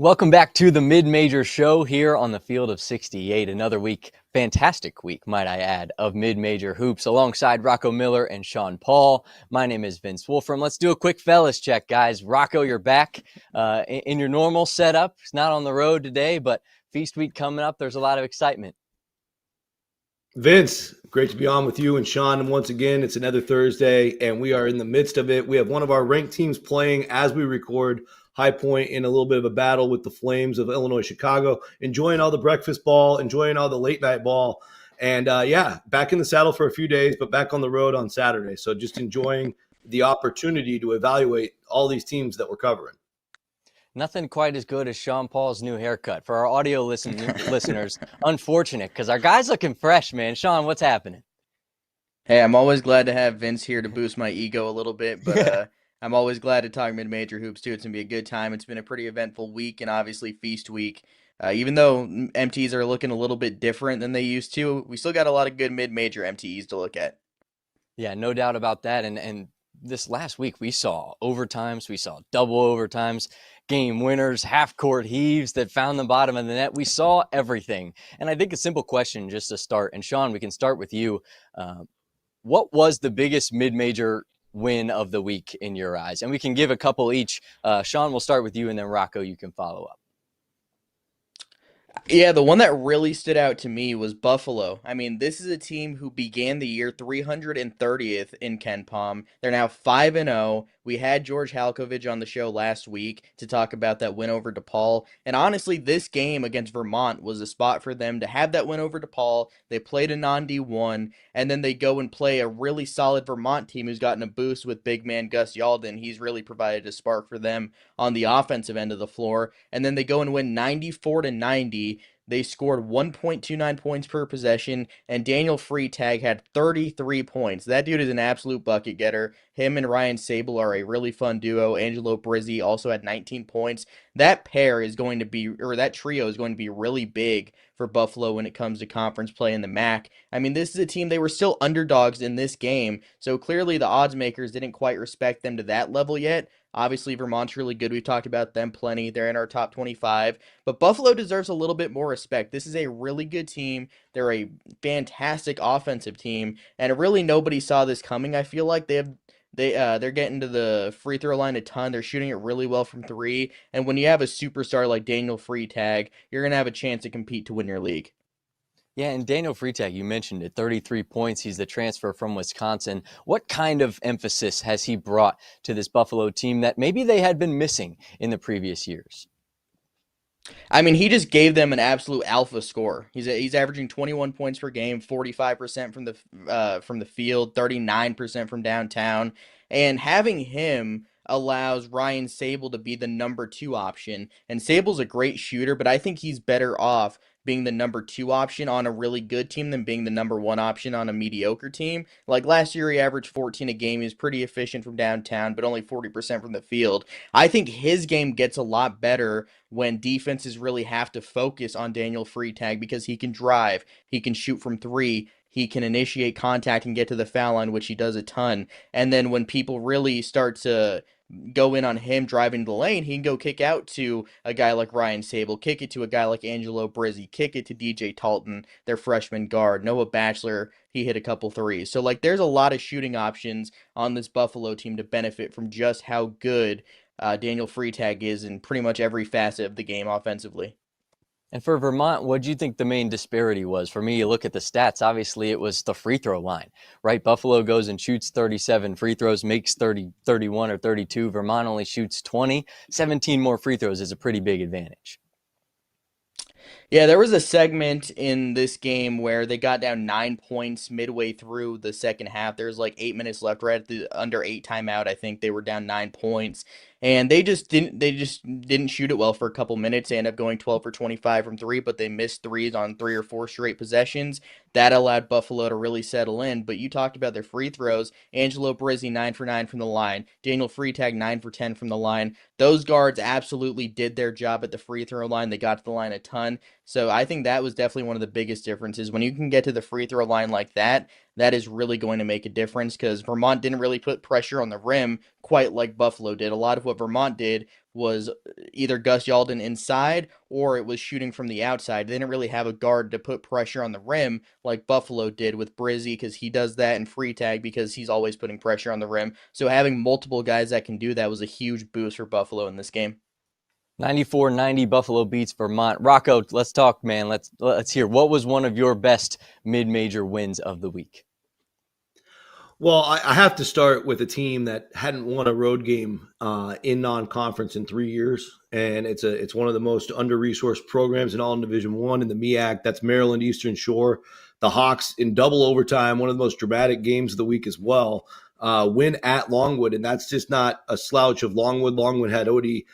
Welcome back to the Mid-Major Show here on the field of 68. Another week, fantastic week, might I add, of mid-major hoops alongside Rocco Miller and Sean Paul. My name is Vince Wolfram. Let's do a quick fellas check, guys. Rocco, you're back in your normal setup. It's not on the road today, but Feast Week coming up. There's a lot of excitement. Vince, great to be on with you and Sean. And once again, it's another Thursday, and we are in the midst of it. We have one of our ranked teams playing as we record. High Point in a little bit of a battle with the Flames of Illinois Chicago, enjoying all the breakfast ball, enjoying all the late night ball. And back in the saddle for a few days, but back on the road on Saturday. So just enjoying the opportunity to evaluate all these teams that we're covering. Nothing quite as good as Sean Paul's new haircut. For our audio listeners, unfortunate, because our guy's looking fresh, man. Sean, what's happening? Hey, I'm always glad to have Vince here to boost my ego a little bit, but I'm always glad to talk mid-major hoops too. It's going to be a good time. It's been a pretty eventful week and obviously feast week. Even though MTEs are looking a little bit different than they used to, we still got a lot of good mid-major MTEs to look at. Yeah, no doubt about that. And this last week we saw overtimes, we saw double overtimes, game winners, half-court heaves that found the bottom of the net. We saw everything. And I think a simple question just to start, and Sean, we can start with you. What was the biggest mid-major win of the week in your eyes? And we can give a couple each. Sean, we'll start with you, and then Rocco, you can follow up. Yeah, the one that really stood out to me was Buffalo. I mean, this is a team who began the year 330th in KenPom. They're now 5-0. We had George Halkovich on the show last week to talk about that win over DePaul. And honestly, this game against Vermont was a spot for them to have that win over DePaul. They played a non-D1, and then they go and play a really solid Vermont team who's gotten a boost with big man Gus Yalden. He's really provided a spark for them on the offensive end of the floor. And then they go and win 94-90. They scored 1.29 points per possession, and Daniel Freitag had 33 points. That dude is an absolute bucket getter. Him and Ryan Sable are a really fun duo. Angelo Brizzi also had 19 points. That pair is going to be, or that trio is going to be really big for Buffalo when it comes to conference play in the MAC. I mean, this is a team, they were still underdogs in this game, so clearly the odds makers didn't quite respect them to that level yet. Obviously, Vermont's really good. We've talked about them plenty. They're in our top 25. But Buffalo deserves a little bit more respect. This is a really good team. They're a fantastic offensive team. And really nobody saw this coming. I feel like they're getting to the free throw line a ton. They're shooting it really well from three. And when you have a superstar like Daniel Freitag, you're going to have a chance to compete to win your league. Yeah, and Daniel Freitag, you mentioned it, 33 points. He's the transfer from Wisconsin. What kind of emphasis has he brought to this Buffalo team that maybe they had been missing in the previous years? I mean, he just gave them an absolute alpha score. He's averaging 21 points per game, 45% from the field, 39% from downtown, and having him allows Ryan Sable to be the number 2 option. And Sable's a great shooter, but I think he's better off being the number 2 option on a really good team than being the number 1 option on a mediocre team. Like last year, he averaged 14 a game. He was pretty efficient from downtown, but only 40% from the field. I think his game gets a lot better when defenses really have to focus on Daniel Freitag because he can drive, he can shoot from three, he can initiate contact and get to the foul line, which he does a ton. And then when people really start to go in on him driving the lane, he can go kick out to a guy like Ryan Sable, kick it to a guy like Angelo Brizzi, kick it to DJ Talton, their freshman guard. Noah Batchelor, he hit a couple threes. So, like, there's a lot of shooting options on this Buffalo team to benefit from just how good Daniel Freitag is in pretty much every facet of the game offensively. And for Vermont, what do you think the main disparity was? For me, you look at the stats, obviously it was the free throw line, right? Buffalo goes and shoots 37 free throws, makes 30, 31 or 32. Vermont only shoots 20. 17 more free throws is a pretty big advantage. Yeah, there was a segment in this game where they got down 9 points midway through the second half. There was like 8 minutes left, right at the under 8 timeout. I think they were down 9 points, and they just didn't shoot it well for a couple minutes. They ended up going 12 for 25 from three, but they missed threes on 3 or 4 straight possessions. That allowed Buffalo to really settle in. But you talked about their free throws. Angelo Brizzi 9 for 9 from the line. Daniel Freitag 9 for 10 from the line. Those guards absolutely did their job at the free throw line. They got to the line a ton. So I think that was definitely one of the biggest differences. When you can get to the free throw line like that, that is really going to make a difference because Vermont didn't really put pressure on the rim quite like Buffalo did. A lot of what Vermont did was either Gus Yalden inside or it was shooting from the outside. They didn't really have a guard to put pressure on the rim like Buffalo did with Brizzy because he does that, and Free Tag because he's always putting pressure on the rim. So having multiple guys that can do that was a huge boost for Buffalo in this game. 94-90 Buffalo beats Vermont. Rocco, let's talk, man. Let's hear. What was one of your best mid-major wins of the week? Well, I have to start with a team that hadn't won a road game in non-conference in 3 years, and it's one of the most under-resourced programs in all in Division I in the MEAC. That's Maryland Eastern Shore. The Hawks in double overtime, one of the most dramatic games of the week as well, win at Longwood, and that's just not a slouch of Longwood. Longwood had Odie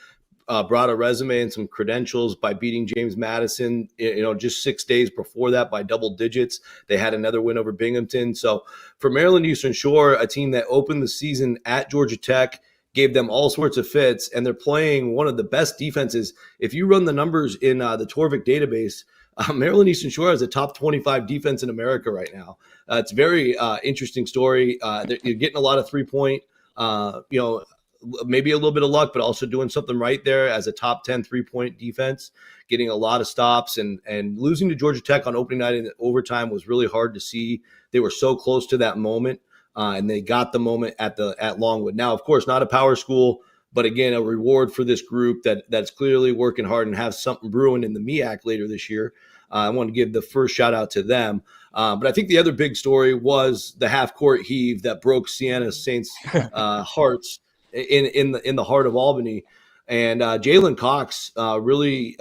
brought a resume and some credentials by beating James Madison, just 6 days before that by double digits. They had another win over Binghamton. So for Maryland Eastern Shore, a team that opened the season at Georgia Tech, gave them all sorts of fits, and they're playing one of the best defenses. If you run the numbers in the Torvik database, Maryland Eastern Shore has a top 25 defense in America right now. It's a very interesting story. You're getting a lot of three-point, maybe a little bit of luck, but also doing something right there as a top 10 3-point defense, getting a lot of stops, and losing to Georgia Tech on opening night in overtime was really hard to see. They were so close to that moment, and they got the moment at Longwood. Now, of course, not a power school, but again, a reward for this group that's clearly working hard and have something brewing in the MEAC later this year. I want to give the first shout out to them. But I think the other big story was the half-court heave that broke Sienna Saints' hearts in the heart of Albany. And Jalen Cox really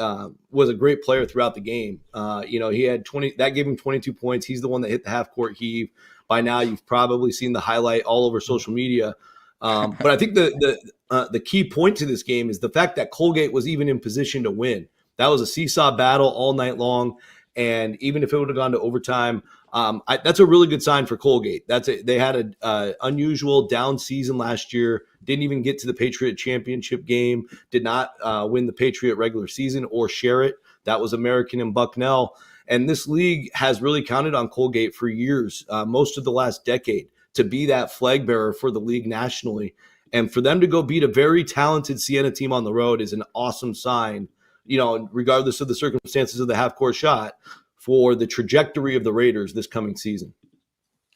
was a great player throughout the game. He had 20, that gave him 22 points. He's the one that hit the half-court heave. By now, you've probably seen the highlight all over social media. But I think the key point to this game is the fact that Colgate was even in position to win. That was a seesaw battle all night long. And even if it would have gone to overtime, that's a really good sign for Colgate. They had an unusual down season last year, didn't even get to the Patriot Championship game, did not win the Patriot regular season or share it. That was American and Bucknell. And this league has really counted on Colgate for years, most of the last decade, to be that flag bearer for the league nationally. And for them to go beat a very talented Siena team on the road is an awesome sign, regardless of the circumstances of the half-court shot, for the trajectory of the Raiders this coming season.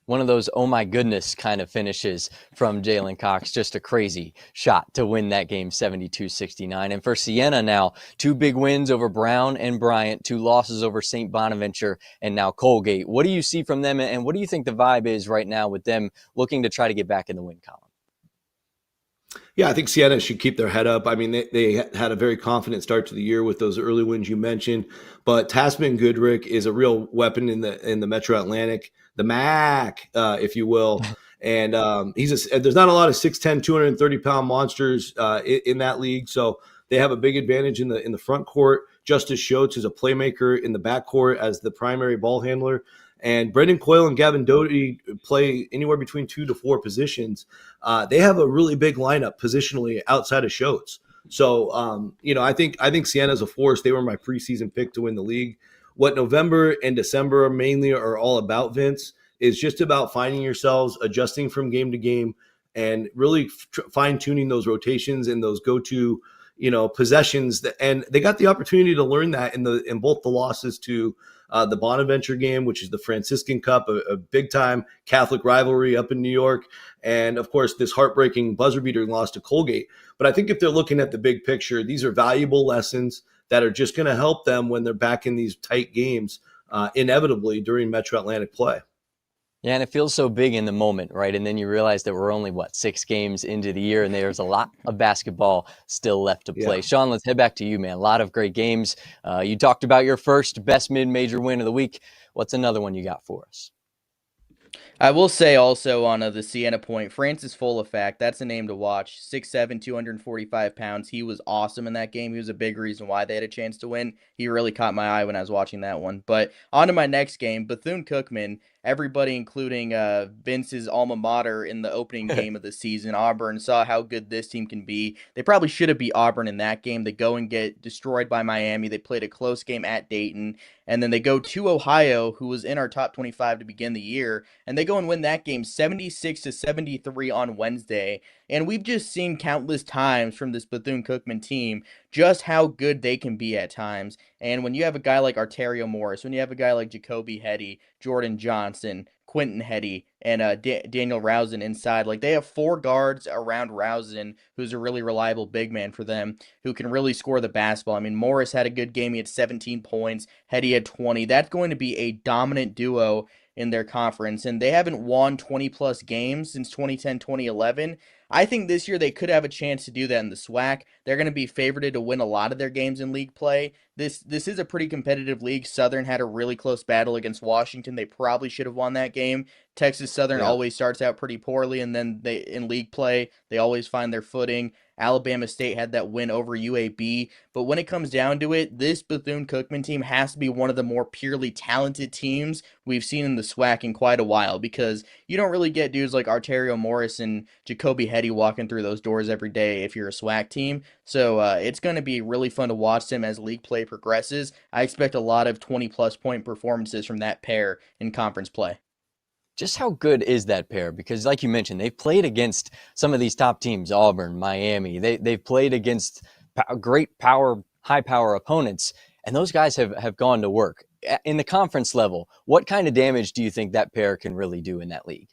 One of those, oh my goodness, kind of finishes from Jalen Cox. Just a crazy shot to win that game 72-69. And for Siena now, 2 big wins over Brown and Bryant, 2 losses over St. Bonaventure and now Colgate. What do you see from them, and what do you think the vibe is right now with them looking to try to get back in the win column? Yeah, I think Siena should keep their head up. I mean, they had a very confident start to the year with those early wins you mentioned. But Tasman Goodrick is a real weapon in the Metro Atlantic, the MAC, if you will. And there's not a lot of 6'10", 230-pound monsters in that league, so they have a big advantage in the front court. Justice Schultz is a playmaker in the backcourt as the primary ball handler. And Brendan Coyle and Gavin Doty play anywhere between 2 to 4 positions. They have a really big lineup positionally outside of Schultz. So, I think Siena's a force. They were my preseason pick to win the league. What November and December mainly are all about, Vince, is just about finding yourselves, adjusting from game to game, and really fine-tuning those rotations and those go-to, possessions. And they got the opportunity to learn that in both the losses to the Bonaventure game, which is the Franciscan Cup, a big-time Catholic rivalry up in New York, and, of course, this heartbreaking buzzer-beater loss to Colgate. But I think if they're looking at the big picture, these are valuable lessons that are just going to help them when they're back in these tight games, inevitably during Metro Atlantic play. Yeah, and it feels so big in the moment, right? And then you realize that we're only, 6 games into the year, and there's a lot of basketball still left to play. Yeah. Sean, let's head back to you, man. A lot of great games. You talked about your first best mid-major win of the week. What's another one you got for us? I will say also on the Sienna point, Francis Full-Effect, that's a name to watch. 6'7", 245 pounds. He was awesome in that game. He was a big reason why they had a chance to win. He really caught my eye when I was watching that one. But on to my next game, Bethune-Cookman. Everybody, including Vince's alma mater in the opening game of the season, Auburn, saw how good this team can be. They probably should have beat Auburn in that game. They go and get destroyed by Miami. They played a close game at Dayton. And then they go to Ohio, who was in our top 25 to begin the year, and they go and win that game 76-73 on Wednesday. And we've just seen countless times from this Bethune-Cookman team just how good they can be at times. And when you have a guy like Arterio Morris, when you have a guy like Jacoby Hetty, Jordan Johnson, Quentin Hetty, and Daniel Rousen inside, like they have four guards around Rousen, who's a really reliable big man for them, who can really score the basketball. I mean, Morris had a good game. He had 17 points. Hetty had 20. That's going to be a dominant duo in their conference, and they haven't won 20-plus games since 2010-2011. I think this year they could have a chance to do that in the SWAC. They're going to be favored to win a lot of their games in league play. This is a pretty competitive league. Southern had a really close battle against Washington. They probably should have won that game. Texas Southern always starts out pretty poorly, and then they in league play, they always find their footing. Alabama State had that win over UAB. But when it comes down to it, this Bethune-Cookman team has to be one of the more purely talented teams we've seen in the SWAC in quite a while, because you don't really get dudes like Arterio Morris and Jacoby Hetty walking through those doors every day if you're a SWAC team. So it's going to be really fun to watch them as league play progresses. I expect a lot of 20-plus point performances from that pair in conference play. Just how good is that pair? Because like you mentioned, they've played against some of these top teams, Auburn, Miami. They've played against great power, high power opponents, and those guys have gone to work. In the conference level, what kind of damage do you think that pair can really do in that league?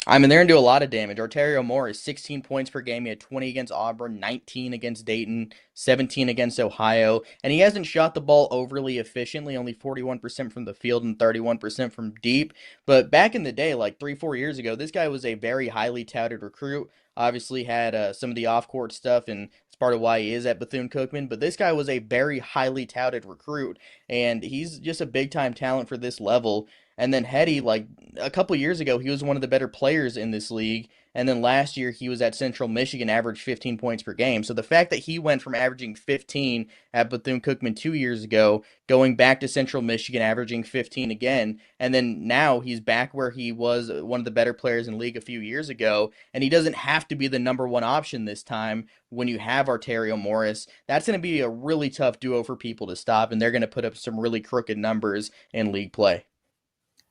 I mean, they're going to do a lot of damage. Arterio Morris, 16 points per game. He had 20 against Auburn, 19 against Dayton, 17 against Ohio. And he hasn't shot the ball overly efficiently, only 41% from the field and 31% from deep. But back in the day, like 3-4 years ago, this guy was a very highly touted recruit. Obviously had some of the off-court stuff, and it's part of why he is at Bethune-Cookman. But this guy was a very highly touted recruit, and he's just a big-time talent for this level. And then Hetty, like a couple years ago, he was one of the better players in this league. And then last year, he was at Central Michigan, averaged 15 points per game. So the fact that he went from averaging 15 at Bethune-Cookman 2 years ago, going back to Central Michigan, averaging 15 again, and then now he's back where he was one of the better players in the league a few years ago, and he doesn't have to be the number one option this time when you have Arterio Morris. That's going to be a really tough duo for people to stop, and they're going to put up some really crooked numbers in league play.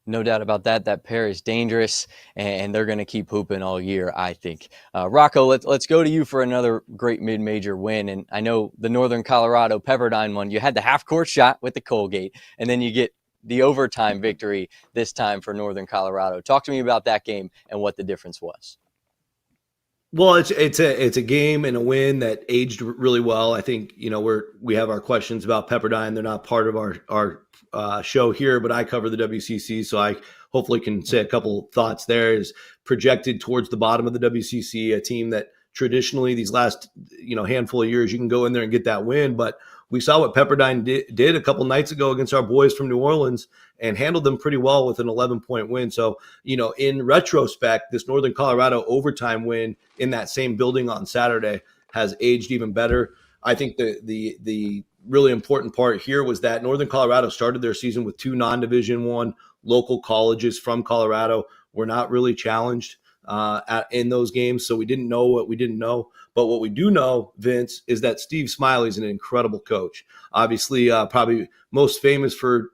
No doubt about that. That pair is dangerous, and they're going to keep hooping all year, I think. Rocco, let's go to you for another great mid-major win. And I know the Northern Colorado Pepperdine one, you had the half-court shot with the Colgate, and then you get the overtime victory this time for Northern Colorado. Talk to me about that game and what the difference was. Well, it's a game and a win that aged really well. I think we have our questions about Pepperdine. They're not part of our show here, but I cover the WCC, so I hopefully can say a couple thoughts there. Is projected towards the bottom of the WCC, a team that traditionally these last handful of years you can go in there and get that win, but we saw what Pepperdine did a couple nights ago against our boys from New Orleans and handled them pretty well with an 11-point win. So, in retrospect, this Northern Colorado overtime win in that same building on Saturday has aged even better. I think the really important part here was that Northern Colorado started their season with two non-Division I local colleges from Colorado. Were not really challenged in those games, so we didn't know what we didn't know. But what we do know, Vince, is that Steve Smiley is an incredible coach. Obviously, probably most famous for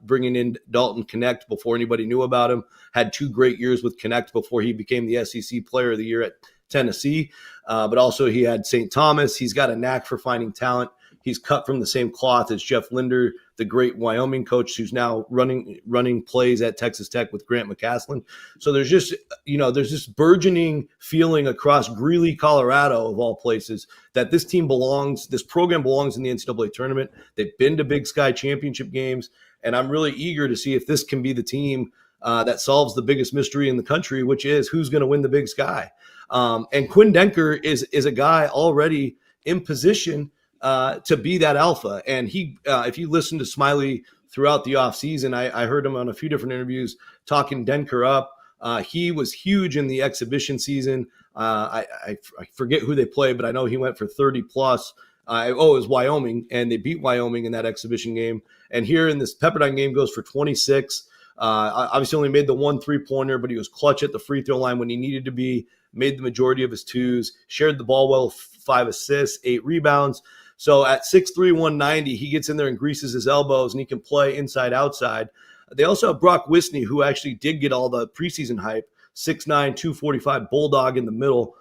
bringing in Dalton Knecht before anybody knew about him. Had 2 great years with Knecht before he became the SEC Player of the Year at Tennessee. But also he had St. Thomas. He's got a knack for finding talent. He's cut from the same cloth as Jeff Linder, the great Wyoming coach who's now running plays at Texas Tech with Grant McCaslin. So there's just, there's this burgeoning feeling across Greeley, Colorado, of all places, that this program belongs in the NCAA tournament. They've been to Big Sky championship games, and I'm really eager to see if this can be the team that solves the biggest mystery in the country, which is who's going to win the Big Sky. And Quinn Denker is a guy already in position to be that alpha. And he, if you listen to Smiley throughout the offseason. I heard him on a few different interviews talking Denker up. He was huge in the exhibition season. I forget who they played, but I know he went for 30 plus. It was Wyoming, and they beat Wyoming in that exhibition game. And here in this Pepperdine game goes for 26. Obviously only made the 1 3-pointer, but he was clutch at the free throw line when he needed to be, made the majority of his twos, shared the ball well, 5 assists, 8 rebounds. So at 6'3", 190, he gets in there and greases his elbows, and he can play inside, outside. They also have Brock Wisney, who actually did get all the preseason hype, 6'9", 245 bulldog in the middle.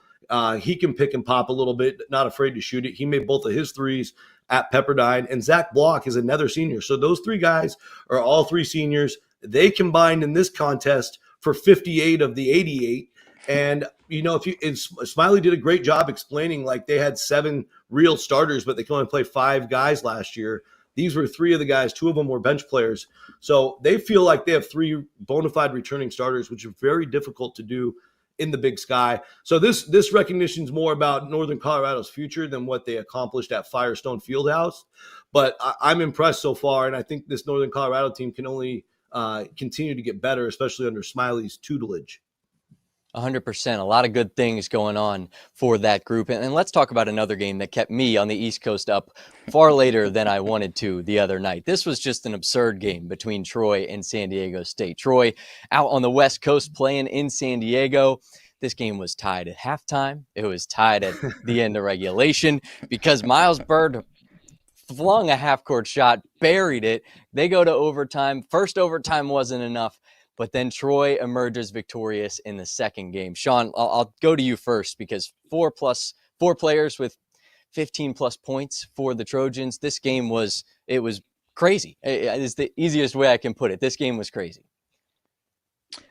He can pick and pop a little bit, not afraid to shoot it. He made both of his threes at Pepperdine. And Zach Block is another senior. So those three guys are all three seniors. They combined in this contest for 58 of the 88. And, Smiley did a great job explaining, like, they had 7 real starters, but they could only play 5 guys last year. These were 3 of the guys. 2 of them were bench players. So they feel like they have 3 bona fide returning starters, which are very difficult to do in the Big Sky. So this recognition is more about Northern Colorado's future than what they accomplished at Firestone Fieldhouse. But I'm impressed so far, and I think this Northern Colorado team can only continue to get better, especially under Smiley's tutelage. 100%. A lot of good things going on for that group. And let's talk about another game that kept me on the East Coast up far later than I wanted to the other night. This was just an absurd game between Troy and San Diego State. Troy out on the West Coast playing in San Diego. This game was tied at halftime. It was tied at the end of regulation because Miles Bird flung a half-court shot, buried it. They go to overtime. First overtime wasn't enough. But then Troy emerges victorious in the second game. Sean, I'll go to you first because 4 players with 15 plus points for the Trojans. This game was crazy. It's the easiest way I can put it. This game was crazy.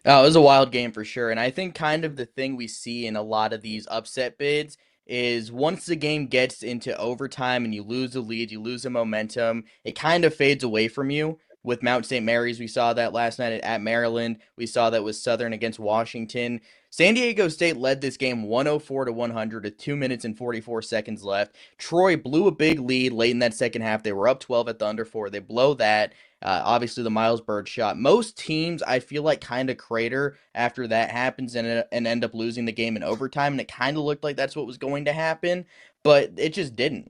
Oh, it was a wild game for sure. And I think kind of the thing we see in a lot of these upset bids is once the game gets into overtime and you lose the lead, you lose the momentum, it kind of fades away from you. With Mount St. Mary's, we saw that last night at Maryland. We saw that with Southern against Washington. San Diego State led this game 104-100 with 2 minutes and 44 seconds left. Troy blew a big lead late in that second half. They were up 12 at the under 4. They blow that. Obviously, the Miles Bird shot. Most teams, I feel like, kind of crater after that happens and end up losing the game in overtime, and it kind of looked like that's what was going to happen, but it just didn't.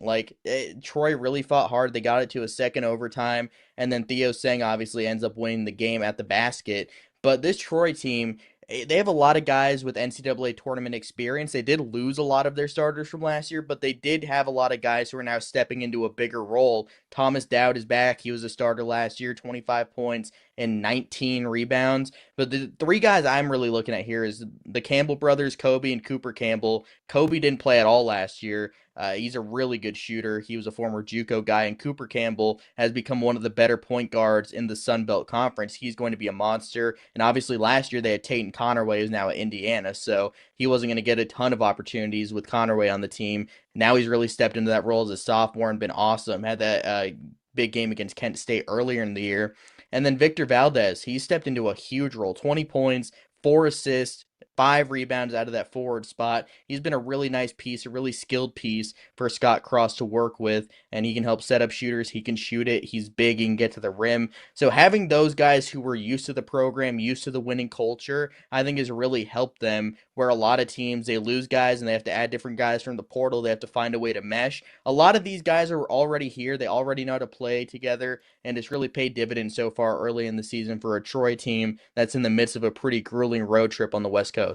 Troy really fought hard. They got it to a second overtime, and then Theo Seng obviously ends up winning the game at the basket. But this Troy team, they have a lot of guys with NCAA tournament experience. They did lose a lot of their starters from last year, but they did have a lot of guys who are now stepping into a bigger role. Thomas Dowd is back. He was a starter last year, 25 points and 19 rebounds. But the 3 guys I'm really looking at here is the Campbell brothers, Kobe and Cooper Campbell. Kobe didn't play at all last year. He's a really good shooter. He was a former JUCO guy, and Cooper Campbell has become one of the better point guards in the Sun Belt Conference. He's going to be a monster. And obviously last year they had Tate and Connerway, who's now at Indiana, so he wasn't going to get a ton of opportunities with Connerway on the team. Now he's really stepped into that role as a sophomore and been awesome. Had that big game against Kent State earlier in the year. And then Victor Valdez, he stepped into a huge role, 20 points, 4 assists, 5 rebounds out of that forward spot. He's been a really nice piece, a really skilled piece for Scott Cross to work with, and he can help set up shooters. He can shoot it. He's big. He can get to the rim. So having those guys who were used to the program, used to the winning culture, I think has really helped them, where a lot of teams, they lose guys and they have to add different guys from the portal. They have to find a way to mesh. A lot of these guys are already here. They already know how to play together, and it's really paid dividends so far early in the season for a Troy team that's in the midst of a pretty grueling road trip on the West Coast.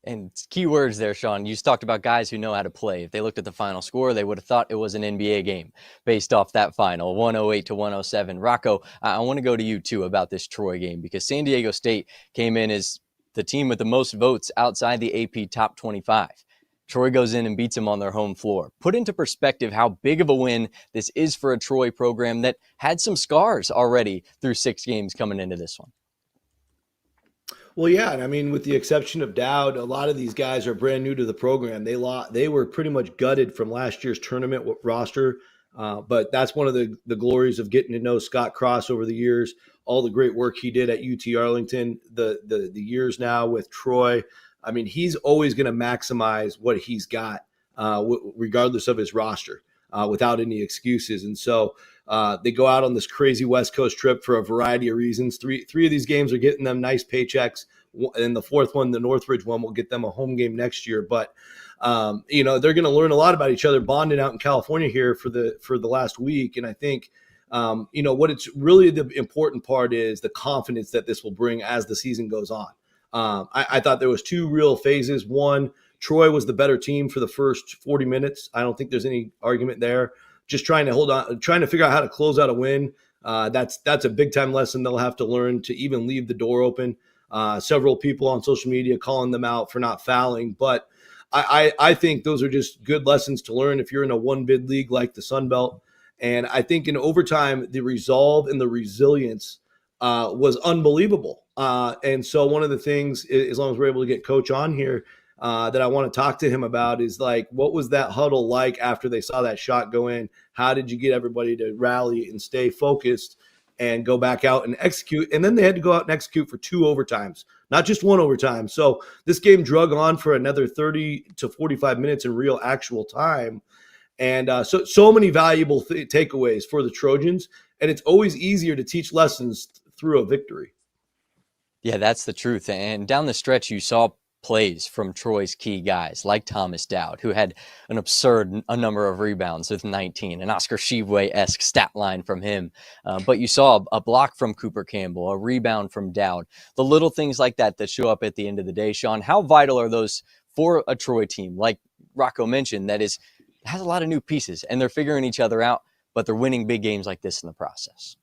And key words there, Sean. You talked about guys who know how to play. If they looked at the final score, they would have thought it was an NBA game based off that final, 108-107. Rocco, I want to go to you, too, about this Troy game, because San Diego State came in as the team with the most votes outside the AP top 25. Troy goes in and beats them on their home floor. Put into perspective how big of a win this is for a Troy program that had some scars already through 6 games coming into this one. Well, yeah, and I mean, with the exception of Dowd, a lot of these guys are brand new to the program. They were pretty much gutted from last year's tournament roster, but that's one of the glories of getting to know Scott Cross over the years. All the great work he did at UT Arlington, the years now with Troy. I mean, he's always going to maximize what he's got, regardless of his roster. without any excuses. And so they go out on this crazy West Coast trip for a variety of reasons. Three of these games are getting them nice paychecks. And the fourth one, the Northridge one, will get them a home game next year. But they're going to learn a lot about each other, bonding out in California here for the last week. And I think, what it's really the important part is the confidence that this will bring as the season goes on. I thought there was two real phases. One, Troy was the better team for the first 40 minutes. I don't think there's any argument there. Just trying to hold on, trying to figure out how to close out a win. That's a big time lesson they'll have to learn to even leave the door open. Several people on social media calling them out for not fouling, but I think those are just good lessons to learn if you're in a one bid league like the Sun Belt. And I think in overtime, the resolve and the resilience was unbelievable. And so one of the things, as long as we're able to get Coach on here, that I want to talk to him about is like, what was that huddle like after they saw that shot go in? How did you get everybody to rally and stay focused and go back out and execute? And then they had to go out and execute for 2 overtimes, not just 1 overtime. So this game drug on for another 30 to 45 minutes in real actual time. And so many valuable takeaways for the Trojans. And it's always easier to teach lessons through a victory. Yeah, that's the truth. And down the stretch, you saw plays from Troy's key guys like Thomas Dowd, who had an absurd number of rebounds with 19, an Oscar Tshiebwe-esque stat line from him. But you saw a block from Cooper Campbell, a rebound from Dowd, the little things like that show up at the end of the day. Sean, how vital are those for a Troy team, like Rocco mentioned, that has a lot of new pieces and they're figuring each other out, but they're winning big games like this in the process?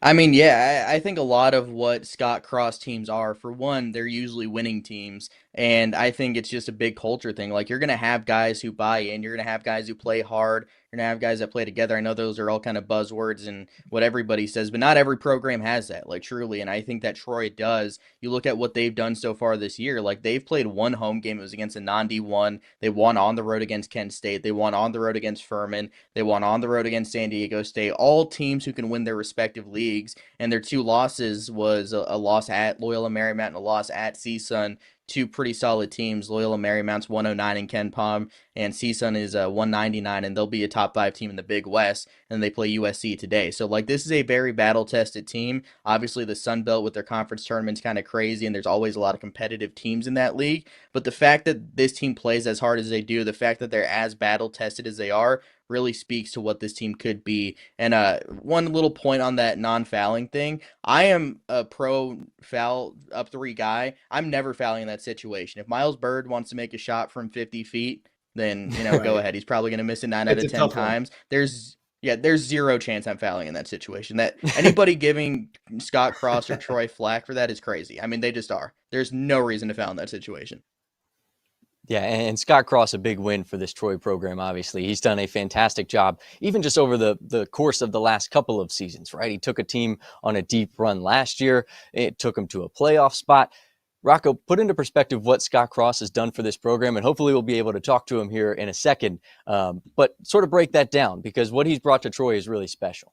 I mean, yeah, I think a lot of what Scott Cross teams are, for one, they're usually winning teams. And I think it's just a big culture thing. Like, you're going to have guys who buy in. You're going to have guys who play hard. You're going to have guys that play together. I know those are all kind of buzzwords and what everybody says, but not every program has that, like, truly. And I think that Troy does. You look at what they've done so far this year. Like, they've played one home game. It was against a non-D1. They won on the road against Kent State. They won on the road against Furman. They won on the road against San Diego State. All teams who can win their respective leagues. And their 2 losses was a loss at Loyola Marymount and a loss at CSUN. 2 pretty solid teams. Loyola Marymount's 109 in Ken Palm, and CSUN is 199, and they'll be a top 5 team in the Big West, and they play USC today. So, like, this is a very battle-tested team. Obviously, the Sun Belt with their conference tournament's kind of crazy, and there's always a lot of competitive teams in that league. But the fact that this team plays as hard as they do, the fact that they're as battle-tested as they are, really speaks to what this team could be. And one little point on that non-fouling thing, I am a pro foul up 3 guy. I'm never fouling in that situation. If Miles Bird wants to make a shot from 50 feet, then Right. go ahead. He's probably going to miss it 9 out It's of a 10 tough one. times. There's zero chance I'm fouling in that situation. That anybody giving Scott Cross or Troy flack for that is crazy. I mean, they just are. There's no reason to foul in that situation. Yeah, and Scott Cross, a big win for this Troy program, obviously. He's done a fantastic job, even just over the course of the last couple of seasons, right? He took a team on a deep run last year. It took him to a playoff spot. Rocco, put into perspective what Scott Cross has done for this program, and hopefully we'll be able to talk to him here in a second, but sort of break that down, because what he's brought to Troy is really special.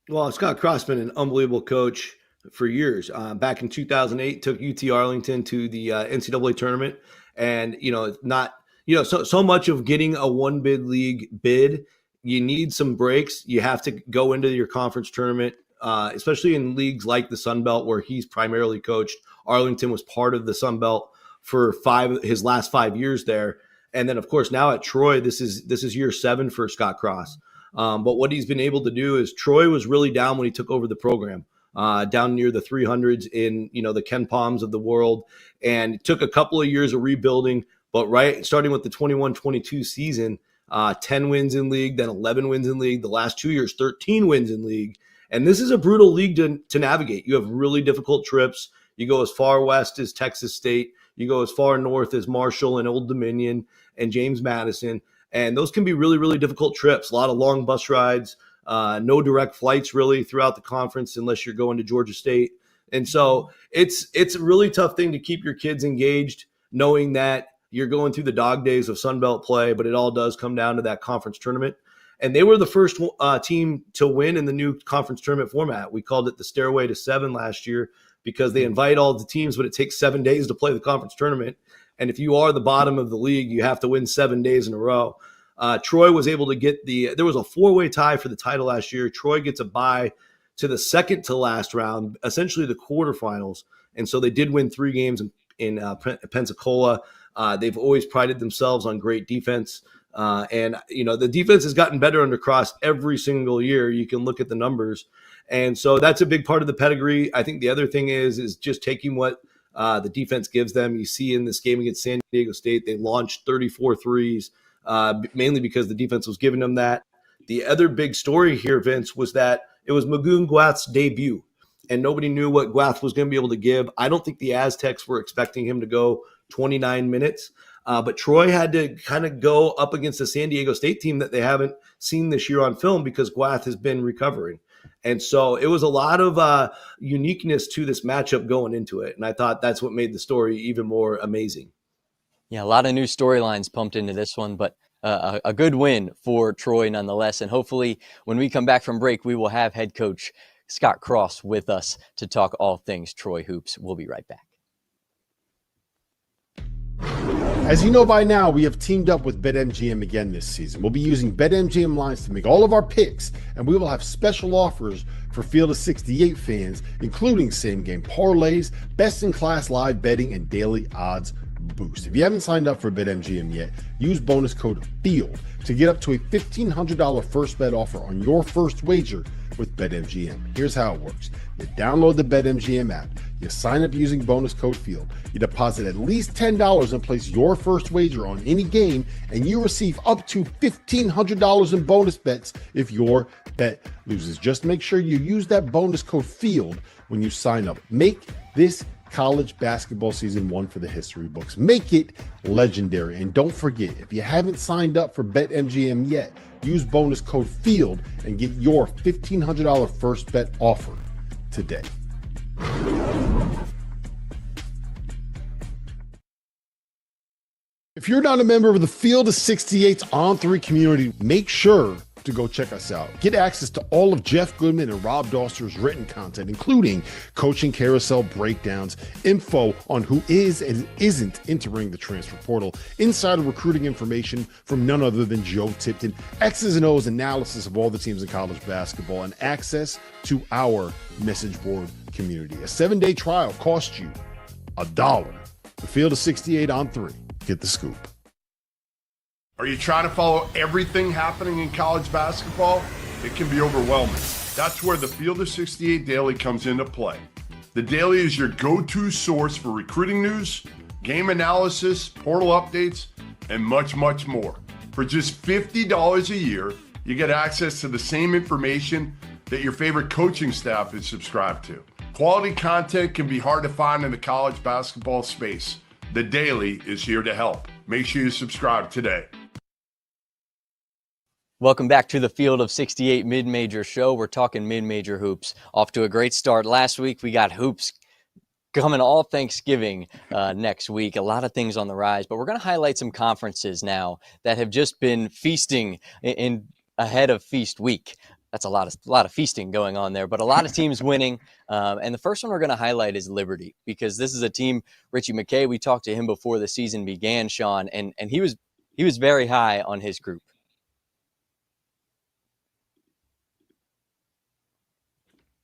Well, Scott Cross been an unbelievable coach for years. Back in 2008, took UT Arlington to the NCAA tournament, and so much of getting a one bid league bid, you need some breaks. You have to go into your conference tournament, especially in leagues like the Sun Belt, where he's primarily coached. Arlington was part of the Sun Belt for his last 5 years there, and then of course now at Troy, this is year 7 for Scott Cross. But what he's been able to do is, Troy was really down when he took over the program. Down near the 300s in, the Ken Palms of the world. And it took a couple of years of rebuilding, but starting with the 21-22 season, 10 wins in league, then 11 wins in league. The last 2 years, 13 wins in league. And this is a brutal league to navigate. You have really difficult trips. You go as far west as Texas State. You go as far north as Marshall and Old Dominion and James Madison. And those can be really, really difficult trips. A lot of long bus rides. No direct flights really throughout the conference unless you're going to Georgia State. And so it's a really tough thing to keep your kids engaged, knowing that you're going through the dog days of Sun Belt play, but it all does come down to that conference tournament. And they were the first team to win in the new conference tournament format. We called it the Stairway to 7 last year because they invite all the teams, but it takes 7 days to play the conference tournament. And if you are the bottom of the league, you have to win 7 days in a row. Troy was able to get there was a 4-way tie for the title last year. Troy gets a bye to the second to last round, essentially the quarterfinals. And so they did win 3 games in Pensacola. They've always prided themselves on great defense. And the defense has gotten better under Cross every single year. You can look at the numbers. And so that's a big part of the pedigree. I think the other thing is just taking what the defense gives them. You see in this game against San Diego State, they launched 34 threes, mainly because the defense was giving them that. The other big story here, Vince, was that it was Magoon Gwath's debut, and nobody knew what Gwath was going to be able to give. I don't think the Aztecs were expecting him to go 29 minutes, but Troy had to kind of go up against the San Diego State team that they haven't seen this year on film because Gwath has been recovering. And so it was a lot of uniqueness to this matchup going into it, and I thought that's what made the story even more amazing. Yeah, a lot of new storylines pumped into this one, but a good win for Troy nonetheless. And hopefully when we come back from break, we will have head coach Scott Cross with us to talk all things Troy hoops. We'll be right back. As you know by now, we have teamed up with BetMGM again this season. We'll be using BetMGM lines to make all of our picks, and we will have special offers for Field of 68 fans, including same-game parlays, best-in-class live betting, and daily odds boost. If you haven't signed up for BetMGM yet, use bonus code FIELD to get up to a $1,500 first bet offer on your first wager with BetMGM. Here's how it works. You download the BetMGM app, you sign up using bonus code FIELD, you deposit at least $10 and place your first wager on any game, and you receive up to $1,500 in bonus bets if your bet loses. Just make sure you use that bonus code FIELD when you sign up. Make this college basketball season one for the history books. Make it legendary. And don't forget, if you haven't signed up for BetMGM yet, use bonus code FIELD and get your $1,500 first bet offer today. If you're not a member of the Field of 68's On3 community, make sure to go check us out. Get access to all of Jeff Goodman and Rob Doster's written content, including coaching carousel breakdowns, info on who is and isn't entering the transfer portal, insider recruiting information from none other than Joe Tipton, X's and O's analysis of all the teams in college basketball, and access to our message board community. A 7-day trial costs you $1. The Field of 68 on 3. Get the scoop. Are you trying to follow everything happening in college basketball? It can be overwhelming. That's where the Field of 68 Daily comes into play. The Daily is your go-to source for recruiting news, game analysis, portal updates, and much, much more. For just $50 a year, you get access to the same information that your favorite coaching staff is subscribed to. Quality content can be hard to find in the college basketball space. The Daily is here to help. Make sure you subscribe today. Welcome back to the Field of 68 Mid-Major Show. We're talking mid-major hoops. Off to a great start last week. We got hoops coming all Thanksgiving next week. A lot of things on the rise, but we're going to highlight some conferences now that have just been feasting in ahead of Feast Week. That's a lot of feasting going on there, but a lot of teams winning. And the first one we're going to highlight is Liberty, because this is a team, Richie McKay, we talked to him before the season began, Sean, and he was very high on his group.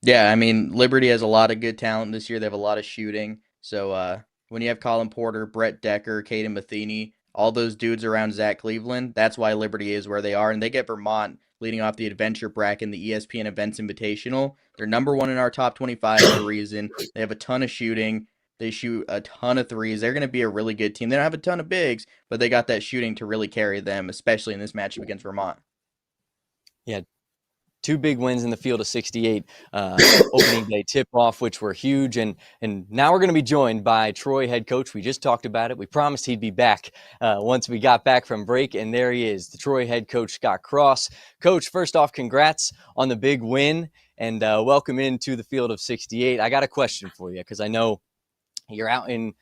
Yeah, I mean, Liberty has a lot of good talent this year. They have a lot of shooting. So when you have Colin Porter, Brett Decker, Caden Matheny, all those dudes around Zach Cleveland, that's why Liberty is where they are. And they get Vermont leading off the adventure bracket in the ESPN Events Invitational. They're number one in our top 25 for a reason. They have a ton of shooting. They shoot a ton of threes. They're going to be a really good team. They don't have a ton of bigs, but they got that shooting to really carry them, especially in this matchup against Vermont. Yeah. 2 big wins in the Field of 68 opening day tip-off, which were huge. And now we're going to be joined by Troy head coach. We just talked about it. We promised he'd be back once we got back from break, and there he is, the Troy head coach, Scott Cross. Coach, first off, congrats on the big win, and welcome into the Field of 68. I got a question for you, because I know you're out in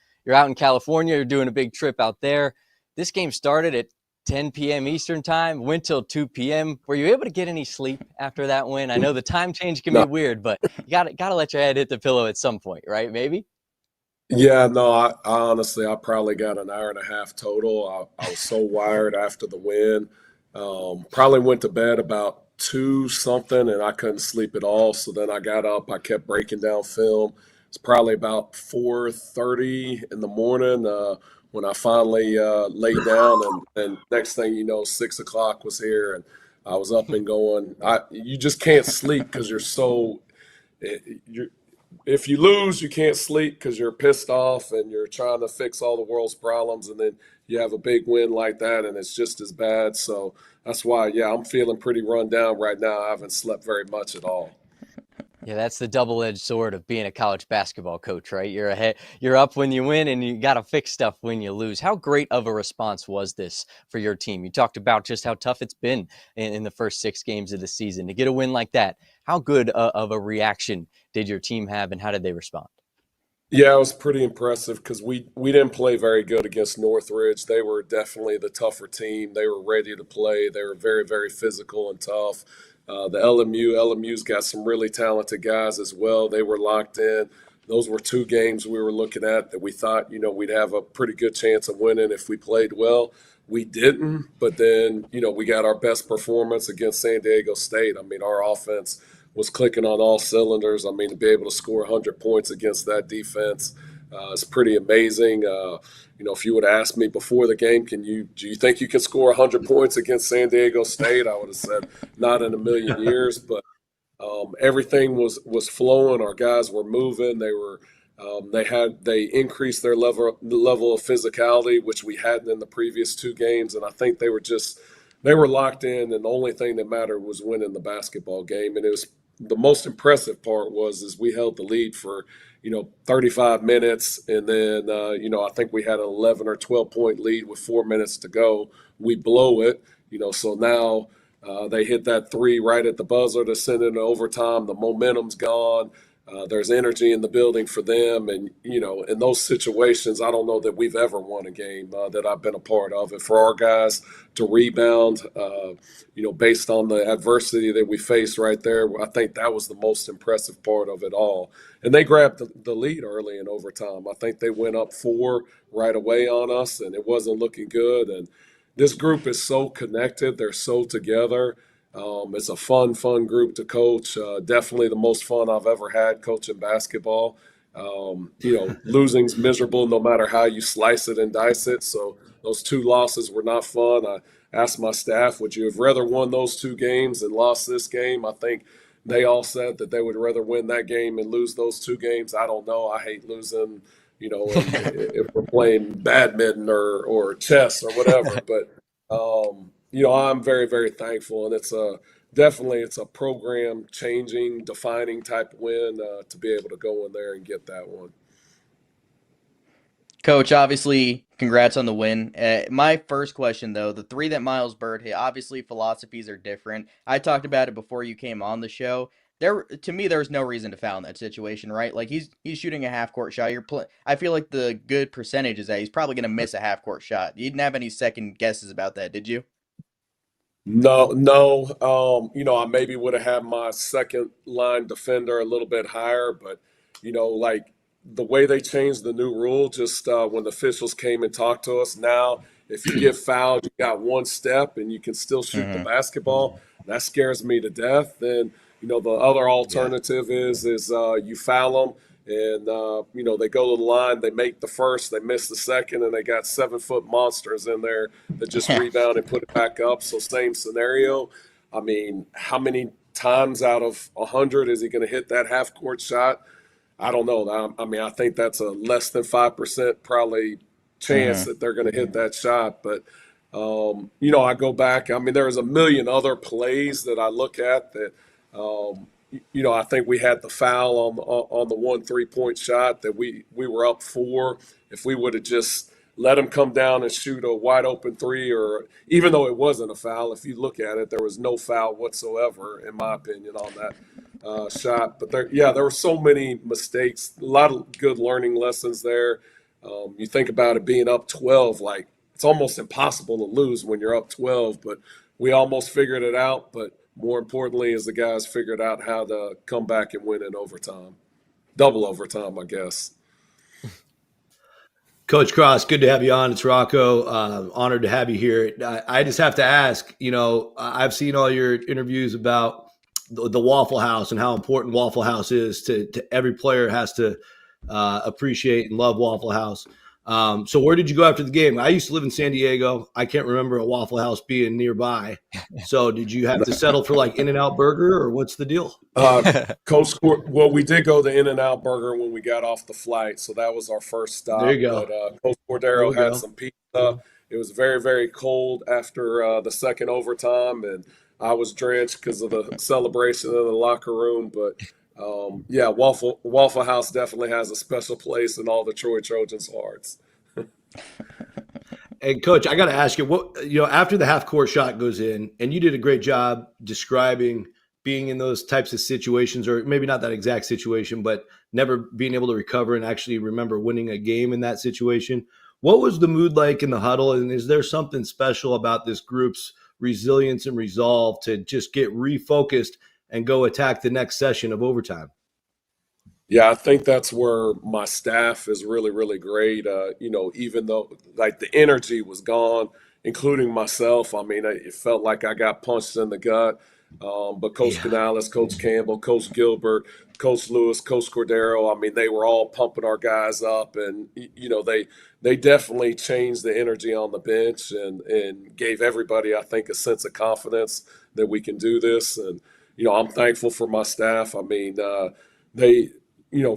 California. You're doing a big trip out there. This game started at 10 p.m. Eastern time, went till 2 p.m. Were you able to get any sleep after that win? I know the time change can be weird, but you gotta let your head hit the pillow at some point, right? Maybe? Yeah, no, I honestly, I probably got an hour and a half total. I was so wired after the win. Probably went to bed about two something, and I couldn't sleep at all. So then I got up. I kept breaking down film. It's probably about 4:30 in the morning when I finally laid down, and next thing you know, 6 o'clock was here, and I was up and going. You just can't sleep because you're so you're if you lose, you can't sleep because you're pissed off and you're trying to fix all the world's problems, and then you have a big win like that, and it's just as bad. So that's why, yeah, I'm feeling pretty run down right now. I haven't slept very much at all. Yeah, that's the double-edged sword of being a college basketball coach, right? You're ahead, you're up when you win, and you got to fix stuff when you lose. How great of a response was this for your team? You talked about just how tough it's been in the first 6 games of the season. To get a win like that, how good of a reaction did your team have, and how did they respond? Yeah, it was pretty impressive because we didn't play very good against Northridge. They were definitely the tougher team. They were ready to play. They were very, very physical and tough. The LMU's got some really talented guys as well. They were locked in. Those were 2 games we were looking at that we thought, we'd have a pretty good chance of winning if we played well. We didn't, but then, we got our best performance against San Diego State. I mean, our offense was clicking on all cylinders. I mean, to be able to score 100 points against that defense is pretty amazing. If you would have asked me before the game, do you think you can score 100 points against San Diego State? I would have said not in a million years. But everything was flowing. Our guys were moving. They increased their level of physicality, which we hadn't in the previous 2 games, and I think they were locked in, and the only thing that mattered was winning the basketball game. And it was the most impressive part is we held the lead for 35 minutes, and then I think we had an 11 or 12 point lead with 4 minutes to go. We blow it, so now they hit that 3 right at the buzzer to send it into overtime. The momentum's gone. There's energy in the building for them. And, in those situations, I don't know that we've ever won a game that I've been a part of. And for our guys to rebound, based on the adversity that we faced right there, I think that was the most impressive part of it all. And they grabbed the lead early in overtime. I think they went up 4 right away on us, and it wasn't looking good. And this group is so connected. They're so together. It's a fun group to coach. Definitely the most fun I've ever had coaching basketball. Losing's miserable no matter how you slice it and dice it. So those 2 losses were not fun. I asked my staff, would you have rather won those 2 games and lost this game? I think they all said that they would rather win that game and lose those 2 games. I don't know. I hate losing, if we're playing badminton or chess or whatever. But I'm very, very thankful, and it's a program changing, defining type win to be able to go in there and get that one. Coach, obviously, congrats on the win. My first question, though, the 3 that Miles Bird hit, obviously philosophies are different. I talked about it before you came on the show. To me, there's no reason to foul in that situation, right? Like he's shooting a half court shot. I feel like the good percentage is that he's probably going to miss a half court shot. You didn't have any second guesses about that, did you? No. I maybe would have had my second line defender a little bit higher, but like the way they changed the new rule, just when the officials came and talked to us. Now, if you get fouled, you got 1 step and you can still shoot the basketball. That scares me to death. Then the other alternative is you foul them. And, they go to the line, they make the first, they miss the second, and they got 7-foot monsters in there that just rebound and put it back up. So same scenario. I mean, how many times out of 100 is he going to hit that half-court shot? I don't know. I mean, I think that's a less than 5% probably chance that they're going to hit that shot. But, I go back. I mean, there's a million other plays that I look at that I think we had the foul on the 1 3-point shot that we were up 4. If we would have just let him come down and shoot a wide open 3, or even though it wasn't a foul, if you look at it, there was no foul whatsoever, in my opinion, on that shot. But there were so many mistakes, a lot of good learning lessons there. You think about it being up 12, like it's almost impossible to lose when you're up 12, but we almost figured it out. But more importantly, is the guys figured out how to come back and win in overtime. Double overtime, I guess. Coach Cross, good to have you on. It's Rocco. Honored to have you here. I just have to ask, I've seen all your interviews about the Waffle House and how important Waffle House is to every player has to appreciate and love Waffle House. So where did you go after the game? I used to live in San Diego. I can't remember a Waffle House being nearby. So did you have to settle for like In-N-Out Burger, or what's the deal? Well, we did go to In-N-Out Burger when we got off the flight, so that was our first stop. There you go. But Coach Cordero had some pizza. It was very, very cold after the second overtime, and I was drenched because of the celebration in the locker room. But yeah, Waffle House definitely has a special place in all the Troy Trojans' hearts. And Coach, I got to ask you, after the half-court shot goes in, and you did a great job describing being in those types of situations, or maybe not that exact situation, but never being able to recover and actually remember winning a game in that situation. What was the mood like in the huddle? And is there something special about this group's resilience and resolve to just get refocused and go attack the next session of overtime? Yeah, I think that's where my staff is really, really great. Even though like the energy was gone, including myself, I mean, it felt like I got punched in the gut. But Coach Canales, Coach Campbell, Coach Gilbert, Coach Lewis, Coach Cordero, I mean, they were all pumping our guys up, and they definitely changed the energy on the bench and gave everybody, I think, a sense of confidence that we can do this. And I'm thankful for my staff. I mean,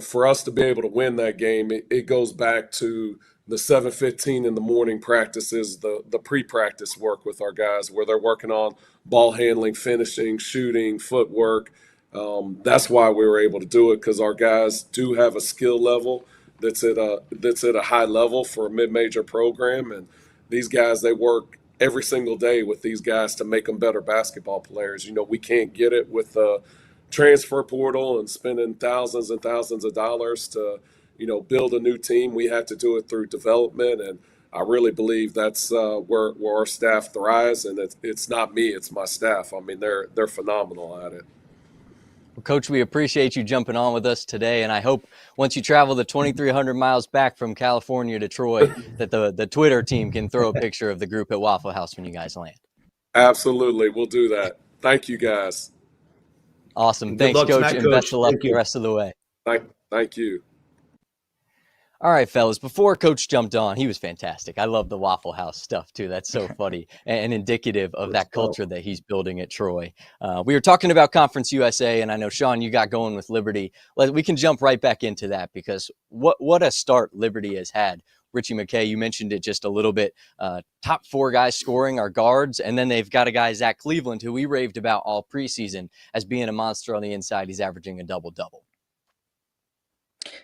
for us to be able to win that game, it goes back to the 7:15 in the morning practices, the pre-practice work with our guys, where they're working on ball handling, finishing, shooting, footwork. That's why we were able to do it, because our guys do have a skill level that's at a high level for a mid-major program, and these guys, they work every single day with these guys to make them better basketball players. We can't get it with the transfer portal and spending thousands and thousands of dollars to build a new team. We have to do it through development, and I really believe that's where our staff thrives. And it's not me, it's my staff. I mean, they're phenomenal at it. Well, Coach, we appreciate you jumping on with us today, and I hope once you travel the 2,300 miles back from California to Troy that the Twitter team can throw a picture of the group at Waffle House when you guys land. Absolutely, we'll do that. Thank you, guys. Awesome. Thanks, Coach, tonight, and Coach. best of luck Thank the you. rest of the way. Thank you. All right, fellas, before Coach jumped on, he was fantastic. I love the Waffle House stuff, too. That's so funny and indicative of that culture that he's building at Troy. We were talking about Conference USA, and I know, Sean, you got going with Liberty. We can jump right back into that, because what a start Liberty has had. Richie McKay, you mentioned it just a little bit. Top four guys scoring are guards, and then they've got a guy, Zach Cleveland, who we raved about all preseason as being a monster on the inside. He's averaging a double-double.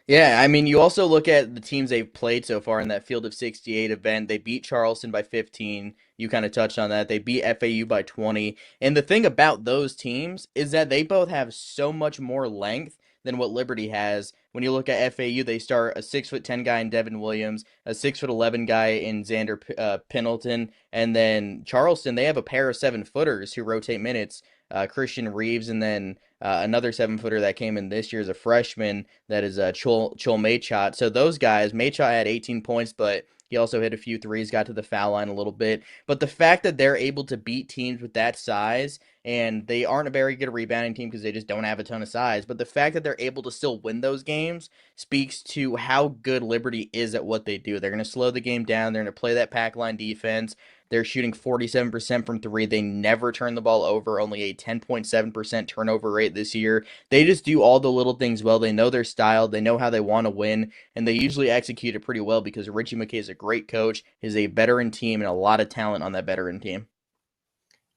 Yeah, I mean, you also look at the teams they've played so far in that Field of 68 event. They beat Charleston by 15. You kind of touched on that. They beat FAU by 20. And the thing about those teams is that they both have so much more length than what Liberty has. When you look at FAU, they start a 6'10" guy in Devin Williams, a 6'11" guy in Xander Pendleton, and then Charleston, they have a pair of 7-footers who rotate minutes, Christian Reeves, and then another 7-footer that came in this year as a freshman, that is Chol Maychot. So those guys, Maychot had 18 points, but he also hit a few threes, got to the foul line a little bit. But the fact that they're able to beat teams with that size, and they aren't a very good rebounding team because they just don't have a ton of size, but the fact that they're able to still win those games speaks to how good Liberty is at what they do. They're going to slow the game down. They're going to play that pack line defense. They're shooting 47% from three. They never turn the ball over, only a 10.7% turnover rate this year. They just do all the little things well. They know their style. They know how they want to win, and they usually execute it pretty well because Richie McKay is a great coach, is a veteran team, and a lot of talent on that veteran team.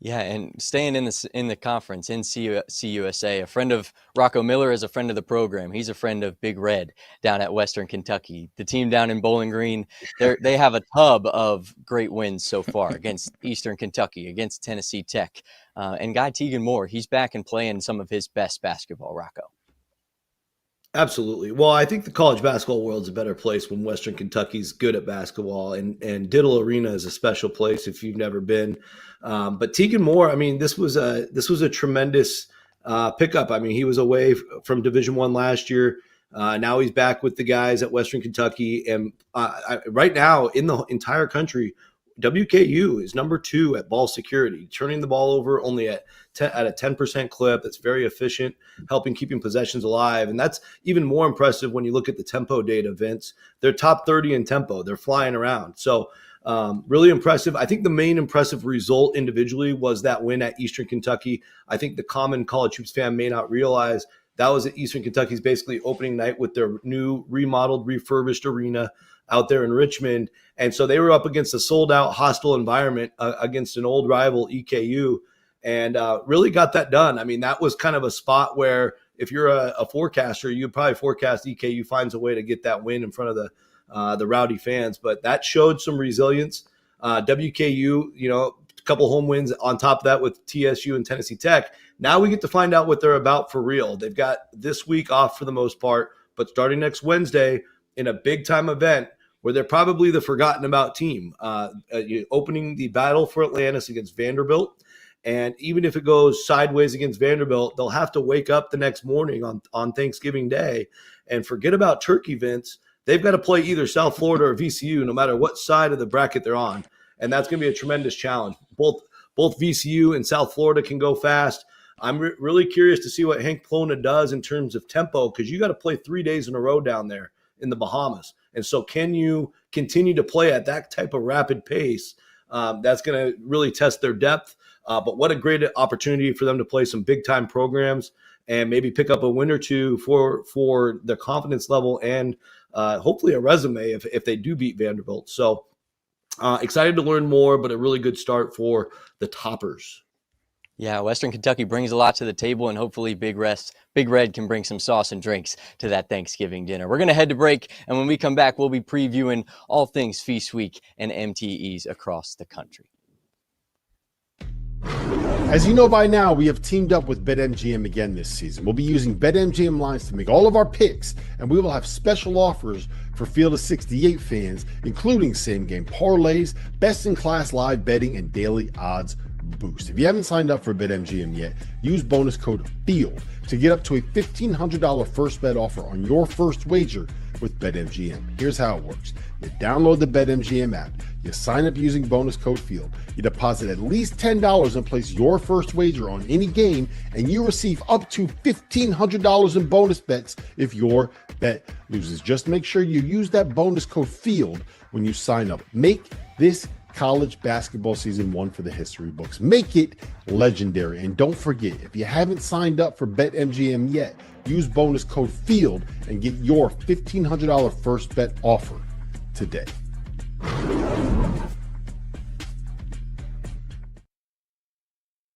Yeah, and staying in the conference in CUSA, a friend of Rocco Miller is a friend of the program. He's a friend of Big Red down at Western Kentucky. The team down in Bowling Green, they have a tub of great wins so far against Eastern Kentucky, against Tennessee Tech. And Guy Teagan Moore, he's back and playing some of his best basketball, Rocco. Absolutely. Well, I think the college basketball world's a better place when Western Kentucky's good at basketball, and Diddle Arena is a special place if you've never been. But Teagan Moore, I mean, this was a tremendous pickup. I mean, he was away from Division I last year. Now he's back with the guys at Western Kentucky. And right now in the entire country, WKU is number 2 at ball security, turning the ball over only at a 10% clip. That's very efficient, helping keeping possessions alive. And that's even more impressive when you look at the tempo data, Vince. They're top 30 in tempo. They're flying around. So really impressive. I think the main impressive result individually was that win at Eastern Kentucky. I think the common college hoops fan may not realize that was at Eastern Kentucky's basically opening night with their new remodeled, refurbished arena out there in Richmond. And so they were up against a sold-out, hostile environment against an old rival, EKU, and really got that done. I mean, that was kind of a spot where if you're a forecaster, you'd probably forecast EKU finds a way to get that win in front of the rowdy fans. But that showed some resilience. WKU, a couple home wins on top of that with TSU and Tennessee Tech. Now we get to find out what they're about for real. They've got this week off for the most part, but starting next Wednesday in a big-time event, where they're probably the forgotten about team, opening the battle for Atlantis against Vanderbilt. And even if it goes sideways against Vanderbilt, they'll have to wake up the next morning on Thanksgiving Day and forget about turkey, Vince. They've got to play either South Florida or VCU, no matter what side of the bracket they're on. And that's going to be a tremendous challenge. Both VCU and South Florida can go fast. I'm really curious to see what Hank Plona does in terms of tempo, because you got to play 3 days in a row down there in the Bahamas. And so can you continue to play at that type of rapid pace? That's going to really test their depth. But what a great opportunity for them to play some big-time programs and maybe pick up a win or two for their confidence level and hopefully a resume if they do beat Vanderbilt. So excited to learn more, but a really good start for the Toppers. Yeah, Western Kentucky brings a lot to the table, and hopefully Big Red can bring some sauce and drinks to that Thanksgiving dinner. We're going to head to break, and when we come back, we'll be previewing all things Feast Week and MTEs across the country. As you know by now, we have teamed up with BetMGM again this season. We'll be using BetMGM lines to make all of our picks, and we will have special offers for Field of 68 fans, including same-game parlays, best-in-class live betting, and daily odds boost. If you haven't signed up for BetMGM yet, use bonus code FIELD to get up to a $1,500 first bet offer on your first wager with BetMGM. Here's how it works. You download the BetMGM app, you sign up using bonus code FIELD, you deposit at least $10 and place your first wager on any game, and you receive up to $1,500 in bonus bets if your bet loses. Just make sure you use that bonus code FIELD when you sign up. Make this college basketball season one for the history books. Make it legendary. And don't forget, if you haven't signed up for BetMGM yet, use bonus code FIELD and get your $1,500 first bet offer today.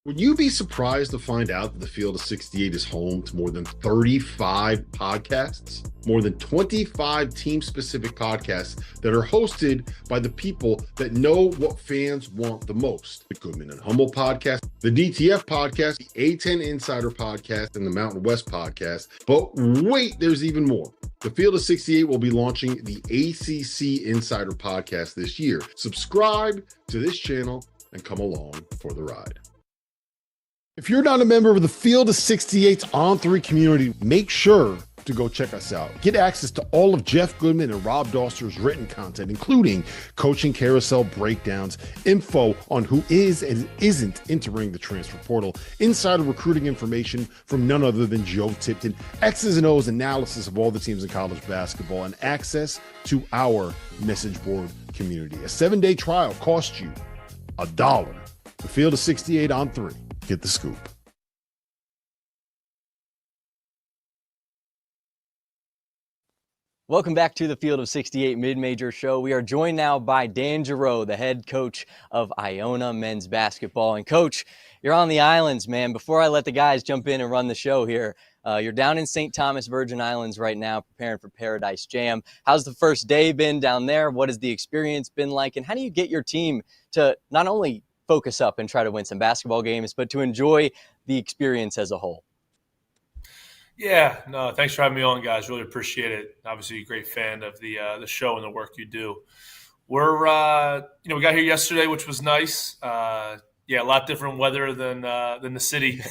Would you be surprised to find out that the Field of 68 is home to more than 35 podcasts? More than 25 team-specific podcasts that are hosted by the people that know what fans want the most. The Goodman and Humble podcast, the DTF podcast, the A10 Insider podcast, and the Mountain West podcast. But wait, there's even more. The Field of 68 will be launching the ACC Insider podcast this year. Subscribe to this channel and come along for the ride. If you're not a member of the Field of 68's On3 community, make sure to go check us out. Get access to all of Jeff Goodman and Rob Doster's written content, including coaching carousel breakdowns, info on who is and isn't entering the transfer portal, insider recruiting information from none other than Joe Tipton, X's and O's analysis of all the teams in college basketball, and access to our message board community. A 7-day trial costs you $1. The Field of 68 On3. Get the scoop. Welcome back to the Field of 68 Mid-Major Show. We are joined now by Dan Geriot, the head coach of Iona men's basketball. And Coach, you're on the islands, man. Before I let the guys jump in and run the show here, you're down in St. Thomas, Virgin Islands right now, preparing for Paradise Jam. How's the first day been down there? What has the experience been like? And how do you get your team to not only focus up and try to win some basketball games, but to enjoy the experience as a whole? Yeah, no, thanks for having me on, guys. Really appreciate it. Obviously, a great fan of the show and the work you do. We're, we got here yesterday, which was nice. A lot different weather than the city,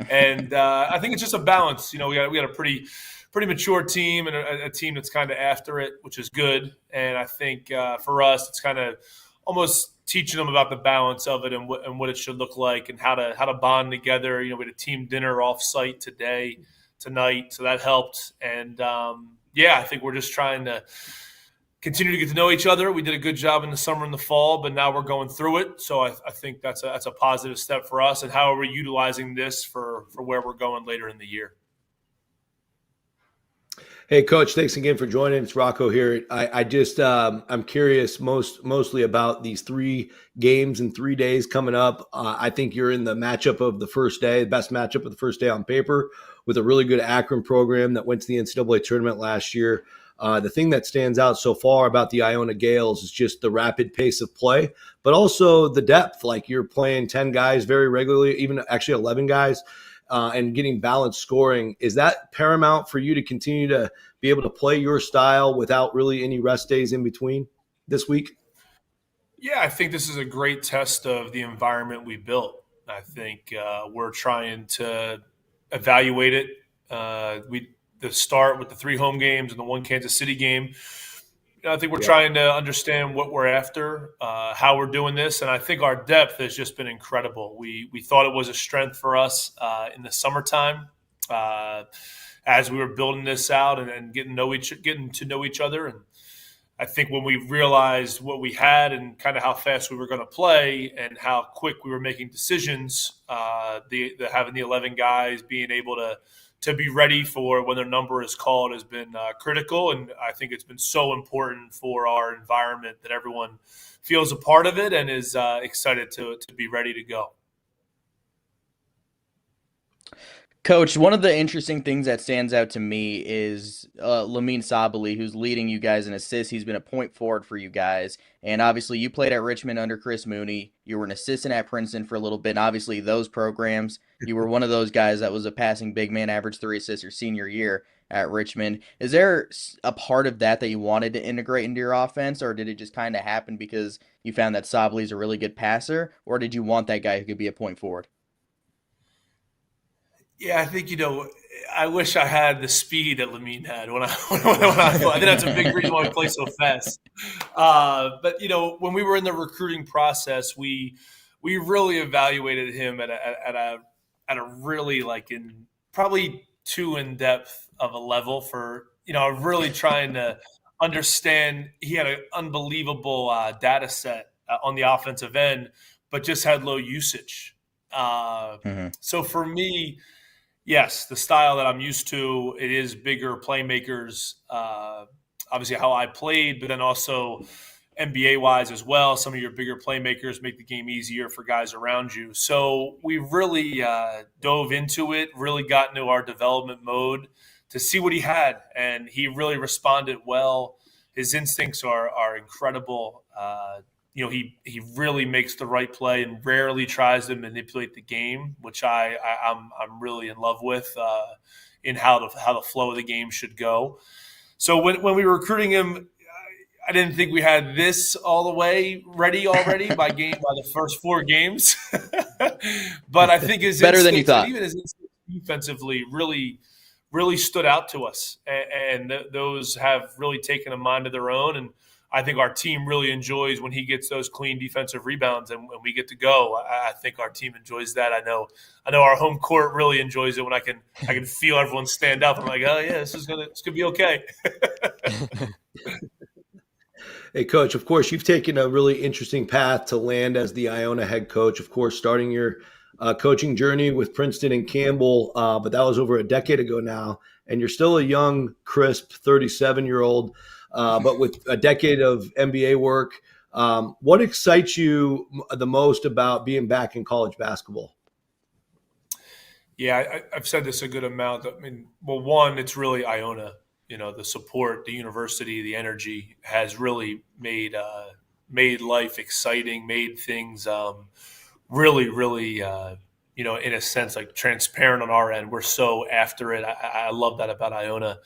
and I think it's just a balance. We had a pretty pretty mature team and a team that's kind of after it, which is good. And I think for us, it's kind of almost teaching them about the balance of it and what it should look like and how to bond together. We had a team dinner off-site tonight, so that helped. And I think we're just trying to continue to get to know each other. We did a good job in the summer and the fall, but now we're going through it. So I think that's a positive step for us. And how are we utilizing this for where we're going later in the year? Hey, Coach, thanks again for joining. It's Rocco here. I just I'm curious mostly about these 3 games in 3 days coming up. I think you're in the matchup of the first day, the best matchup of the first day on paper, with a really good Akron program that went to the NCAA tournament last year. The thing that stands out so far about the Iona Gales is just the rapid pace of play, but also the depth. Like, you're playing 10 guys very regularly, even actually 11 guys, and getting balanced scoring. Is that paramount for you to continue to be able to play your style without really any rest days in between this week? Yeah, I think this is a great test of the environment we built. I think we're trying to evaluate it. The start with the 3 home games and the 1 Kansas City game. I think we're trying to understand what we're after, how we're doing this, and I think our depth has just been incredible. We thought it was a strength for us in the summertime as we were building this out and getting to know each other. And I think when we realized what we had and kind of how fast we were going to play and how quick we were making decisions, having the 11 guys being able to be ready for when their number is called has been critical. And I think it's been so important for our environment that everyone feels a part of it and is excited to be ready to go. Coach, one of the interesting things that stands out to me is Lamine Sabali, who's leading you guys in assists. He's been a point forward for you guys. And obviously you played at Richmond under Chris Mooney. You were an assistant at Princeton for a little bit. And obviously those programs, you were one of those guys that was a passing big man, average 3 assists your senior year at Richmond. Is there a part of that you wanted to integrate into your offense, or did it just kind of happen because you found that Sabali's a really good passer, or did you want that guy who could be a point forward? Yeah, I think, I wish I had the speed that Lamine had when I I think that's a big reason why we play so fast. But, when we were in the recruiting process, we really evaluated him at a really probably too in-depth of a level for, really trying to understand. He had an unbelievable data set on the offensive end, but just had low usage. So for me, yes, the style that I'm used to, it is bigger playmakers, obviously how I played, but then also NBA-wise as well. Some of your bigger playmakers make the game easier for guys around you. So we really dove into it, really got into our development mode to see what he had, and he really responded well. His instincts are incredible. He really makes the right play and rarely tries to manipulate the game, which I'm really in love with in how the flow of the game should go. So when we were recruiting him, I didn't think we had this all the way ready already by the first 4 games. But I think his better than you thought. Even his instincts defensively really stood out to us, and those have really taken a mind of their own. And I think our team really enjoys when he gets those clean defensive rebounds and when we get to go. I think our team enjoys that. I know our home court really enjoys it when I can feel everyone stand up. I'm like, oh yeah, it's gonna be okay. Hey, Coach, of course, you've taken a really interesting path to land as the Iona head coach, of course, starting your coaching journey with Princeton and Campbell, but that was over a decade ago now, and you're still a young, crisp 37-year-old, but with a decade of NBA work. What excites you the most about being back in college basketball? Yeah, I've said this a good amount. I mean, well, one, it's really Iona. The support, the university, the energy has really made life exciting, made things really, in a sense, like transparent on our end. We're so after it. I love that about Iona.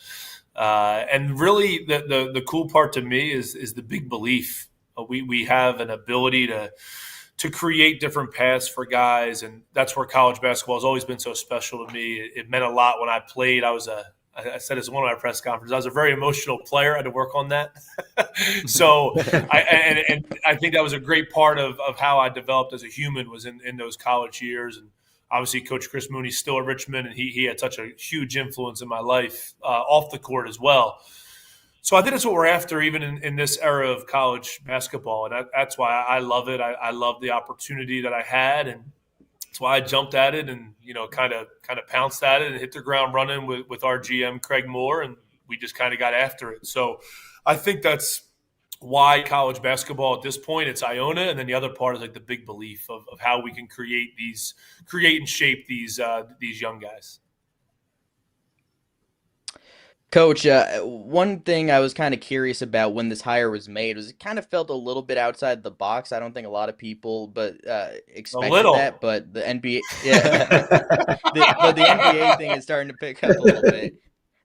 And really, the cool part to me is the big belief. We have an ability to create different paths for guys, and that's where college basketball has always been so special to me. It meant a lot when I played. I was a I said this in one of my press conferences. I was a very emotional player. I had to work on that. So I think that was a great part of how I developed as a human was in those college years. And obviously Coach Chris Mooney's still at Richmond, and he had such a huge influence in my life off the court as well. So I think that's what we're after even in this era of college basketball. And that's why I love it. I love the opportunity that I had, and that's why I jumped at it and, kind of pounced at it and hit the ground running with our GM, Craig Moore, and we just kind of got after it. So I think that's why college basketball at this point, it's Iona, and then the other part is like the big belief of how we can create and shape these young guys. Coach, one thing I was kind of curious about when this hire was made was it kind of felt a little bit outside the box. I don't think a lot of people expected that, but the NBA, but the NBA thing is starting to pick up a little bit.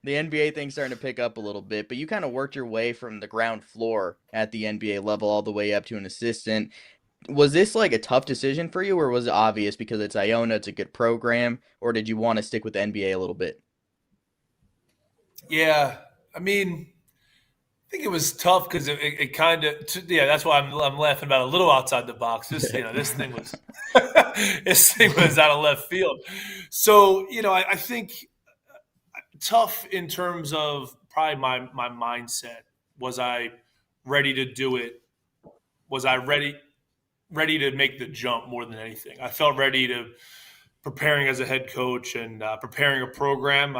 The NBA thing's starting to pick up a little bit, but you kind of worked your way from the ground floor at the NBA level all the way up to an assistant. Was this like a tough decision for you, or was it obvious because it's Iona, it's a good program, or did you want to stick with the NBA a little bit? Yeah, I mean, I think it was tough because it kind of that's why I'm laughing about a little outside the box. This thing was out of left field. So I think tough in terms of probably my mindset. Was I ready to do it? Was I ready to make the jump more than anything? I felt ready to preparing as a head coach and preparing a program.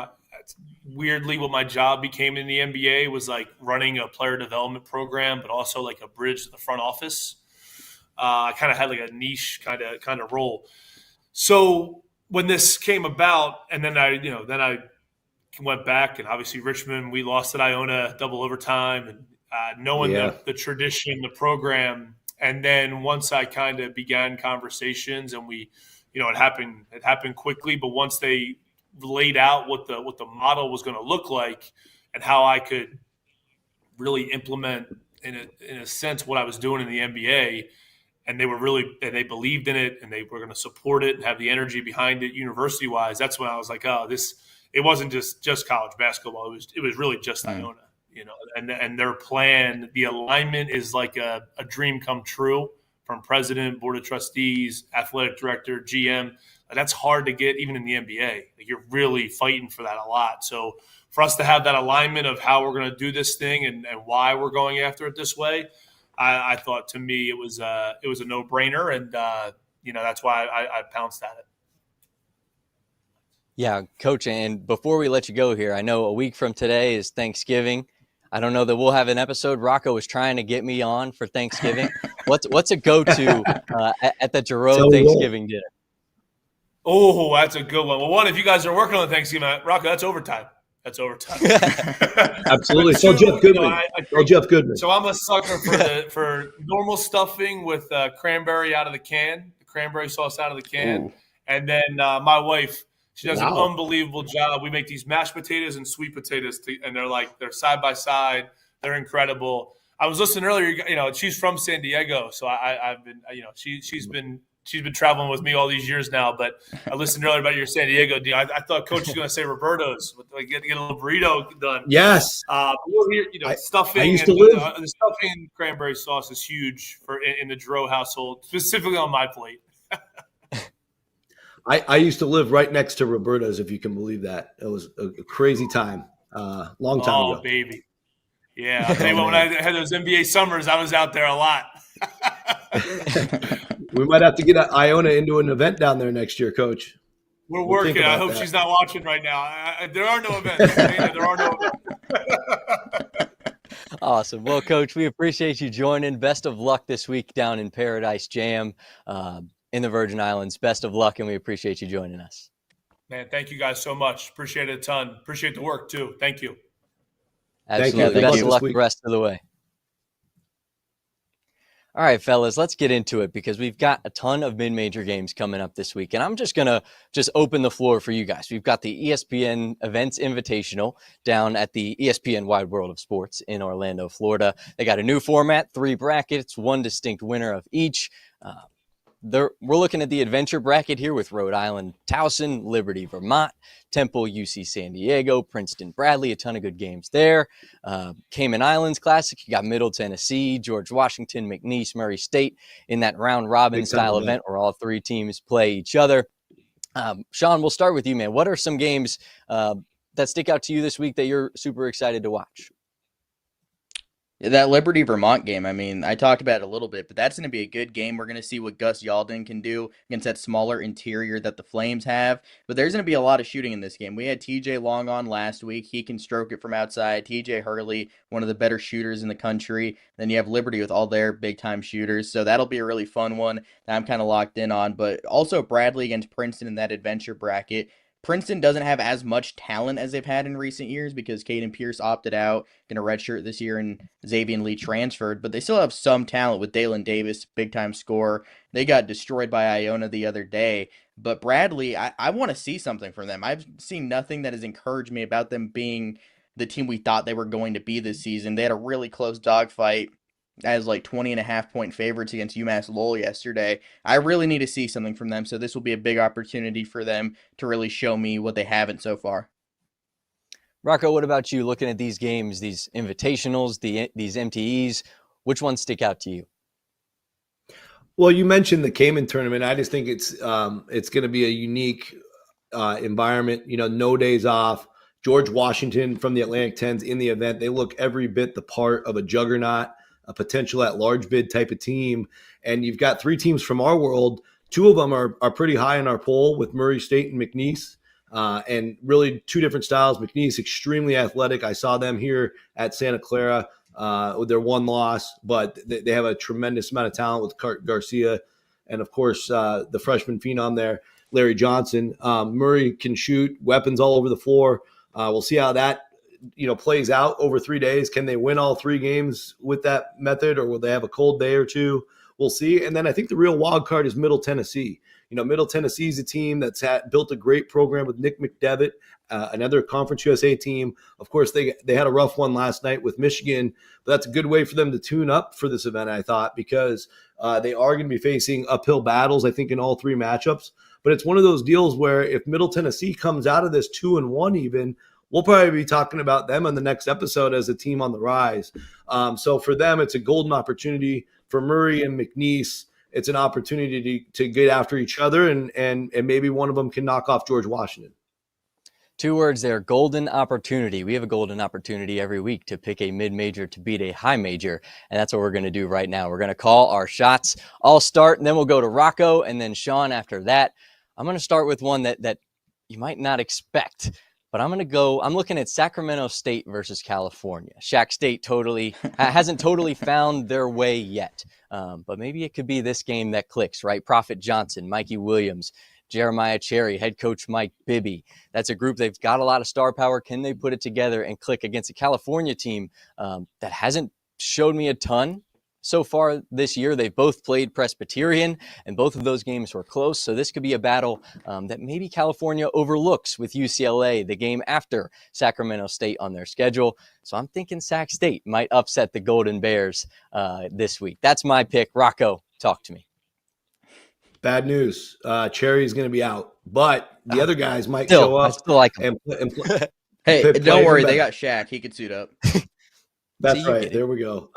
Weirdly, what my job became in the NBA was like running a player development program, but also like a bridge to the front office. I kind of had like a niche kind of role. So when this came about, and then I went back, and obviously Richmond, we lost at Iona double overtime, and knowing the tradition, the program, and then once I kind of began conversations, and we, it happened quickly, but once they laid out what the model was going to look like and how I could really implement in a sense what I was doing in the NBA, and they believed in it and they were going to support it and have the energy behind it university wise. That's when I was like, it wasn't just college basketball. It was really just Iona, and their plan, the alignment is like a dream come true from president, board of trustees, athletic director, GM. That's hard to get even in the NBA. Like, you're really fighting for that a lot. So for us to have that alignment of how we're going to do this thing and why we're going after it this way, I thought, to me, it was a no-brainer, and that's why I pounced at it. Yeah, Coach, and before we let you go here, I know a week from today is Thanksgiving. I don't know that we'll have an episode. Rocco was trying to get me on for Thanksgiving. What's a go-to at the Geriot Thanksgiving dinner? Oh, that's a good one. Well, one, if you guys are working on Thanksgiving, Rocco, that's overtime. That's overtime. Absolutely. So Jeff Goodman. So I'm a sucker for normal stuffing with cranberry out of the can, the cranberry sauce out of the can. Ooh. And then my wife, she does an unbelievable job. We make these mashed potatoes and sweet potatoes, and they're side by side. They're incredible. I was listening earlier. She's from San Diego, so I've been. She's been traveling with me all these years now. But I listened earlier about your San Diego deal. I thought Coach was going to say Roberto's, get a little burrito done. Yes. Stuffing. I used to live. The stuffing cranberry sauce is huge in the Geriot household, specifically on my plate. I used to live right next to Roberta's, if you can believe that. It was a crazy time, long time ago. Oh, baby. Yeah. I'll tell you what, when I had those NBA summers, I was out there a lot. We might have to get Iona into an event down there next year, Coach. We're working. I hope she's not watching right now. There are no events. There are no events. Awesome. Well, Coach, we appreciate you joining. Best of luck this week down in Paradise Jam. In the Virgin Islands. Best of luck, and we appreciate you joining us. Man, thank you guys so much. Appreciate it a ton. Appreciate the work, too. Thank you. Absolutely. Best of luck the rest of the way. All right, fellas, let's get into it because we've got a ton of mid-major games coming up this week, and I'm just going to open the floor for you guys. We've got the ESPN Events Invitational down at the ESPN Wide World of Sports in Orlando, Florida. They got a new format, 3 brackets, 1 distinct winner of each. we're looking at the adventure bracket here with Rhode Island, Towson, Liberty, Vermont, Temple, UC San Diego, Princeton, Bradley, a ton of good games there. Cayman Islands Classic, you got Middle Tennessee, George Washington, McNeese, Murray State in that round robin style event where all three teams play each other. Sean, we'll start with you, man. What are some games that stick out to you this week that you're super excited to watch? That Liberty Vermont game, I mean, I talked about it a little bit, but that's going to be a good game. We're going to see what Gus Yalden can do against that smaller interior that the Flames have. But there's going to be a lot of shooting in this game. We had TJ Long on last week. He can stroke it from outside. TJ Hurley, one of the better shooters in the country. Then you have Liberty with all their big-time shooters. So that'll be a really fun one that I'm kind of locked in on. But also Bradley against Princeton in that adventure bracket. Princeton doesn't have as much talent as they've had in recent years because Caden Pierce opted out, going to redshirt this year, and Xavier Lee transferred, but they still have some talent with Dalen Davis, big-time scorer. They got destroyed by Iona the other day, but Bradley, I want to see something from them. I've seen nothing that has encouraged me about them being the team we thought they were going to be this season. They had a really close dogfight as like 20.5-point favorites against UMass Lowell yesterday. I really need to see something from them, so this will be a big opportunity for them to really show me what they haven't so far. Rocco, what about you? Looking at these games, these invitationals, these MTEs, which ones stick out to you? Well, you mentioned the Cayman tournament. I just think it's going to be a unique environment. You know, no days off. George Washington from the Atlantic 10s in the event. They look every bit the part of a juggernaut, a potential at-large bid type of team. And you've got three teams from our world. Two of them are pretty high in our poll with Murray State and McNeese. And really two different styles. McNeese, extremely athletic. I saw them here at Santa Clara with their one loss, but they have a tremendous amount of talent with Cart Garcia. And, of course, the freshman phenom there, Larry Johnson. Murray can shoot, weapons all over the floor. We'll see how that plays out over 3 days. Can they win all three games with that method, or will they have a cold day or two? We'll see. And then I think the real wild card is Middle Tennessee. Middle Tennessee is a team that's built a great program with Nick McDevitt, another Conference USA team. Of course, they had a rough one last night with Michigan, but that's a good way for them to tune up for this event, I thought, because they are going to be facing uphill battles, I think, in all three matchups. But it's one of those deals where if Middle Tennessee comes out of this 2-1 even, we'll probably be talking about them on the next episode as a team on the rise. So for them, it's a golden opportunity. For Murray and McNeese, it's an opportunity to get after each other, and maybe one of them can knock off George Washington. Two words there, golden opportunity. We have a golden opportunity every week to pick a mid-major to beat a high major, and that's what we're going to do right now. We're going to call our shots. I'll start, and then we'll go to Rocco, and then Sean after that. I'm going to start with one that you might not expect, but I'm looking at Sacramento State versus California. Sac State hasn't totally found their way yet, but maybe it could be this game that clicks, right? Prophet Johnson, Mikey Williams, Jeremiah Cherry, head coach Mike Bibby. That's a group, they've got a lot of star power. Can they put it together and click against a California team that hasn't showed me a ton so far this year? They've both played Presbyterian, and both of those games were close. So this could be a battle that maybe California overlooks with UCLA, the game after Sacramento State on their schedule. So I'm thinking Sac State might upset the Golden Bears this week. That's my pick. Rocco, talk to me. Bad news. Cherry is going to be out, but the other guys might show up. I still like him. Hey, don't worry. They got Shaq. He could suit up. That's right. There we go.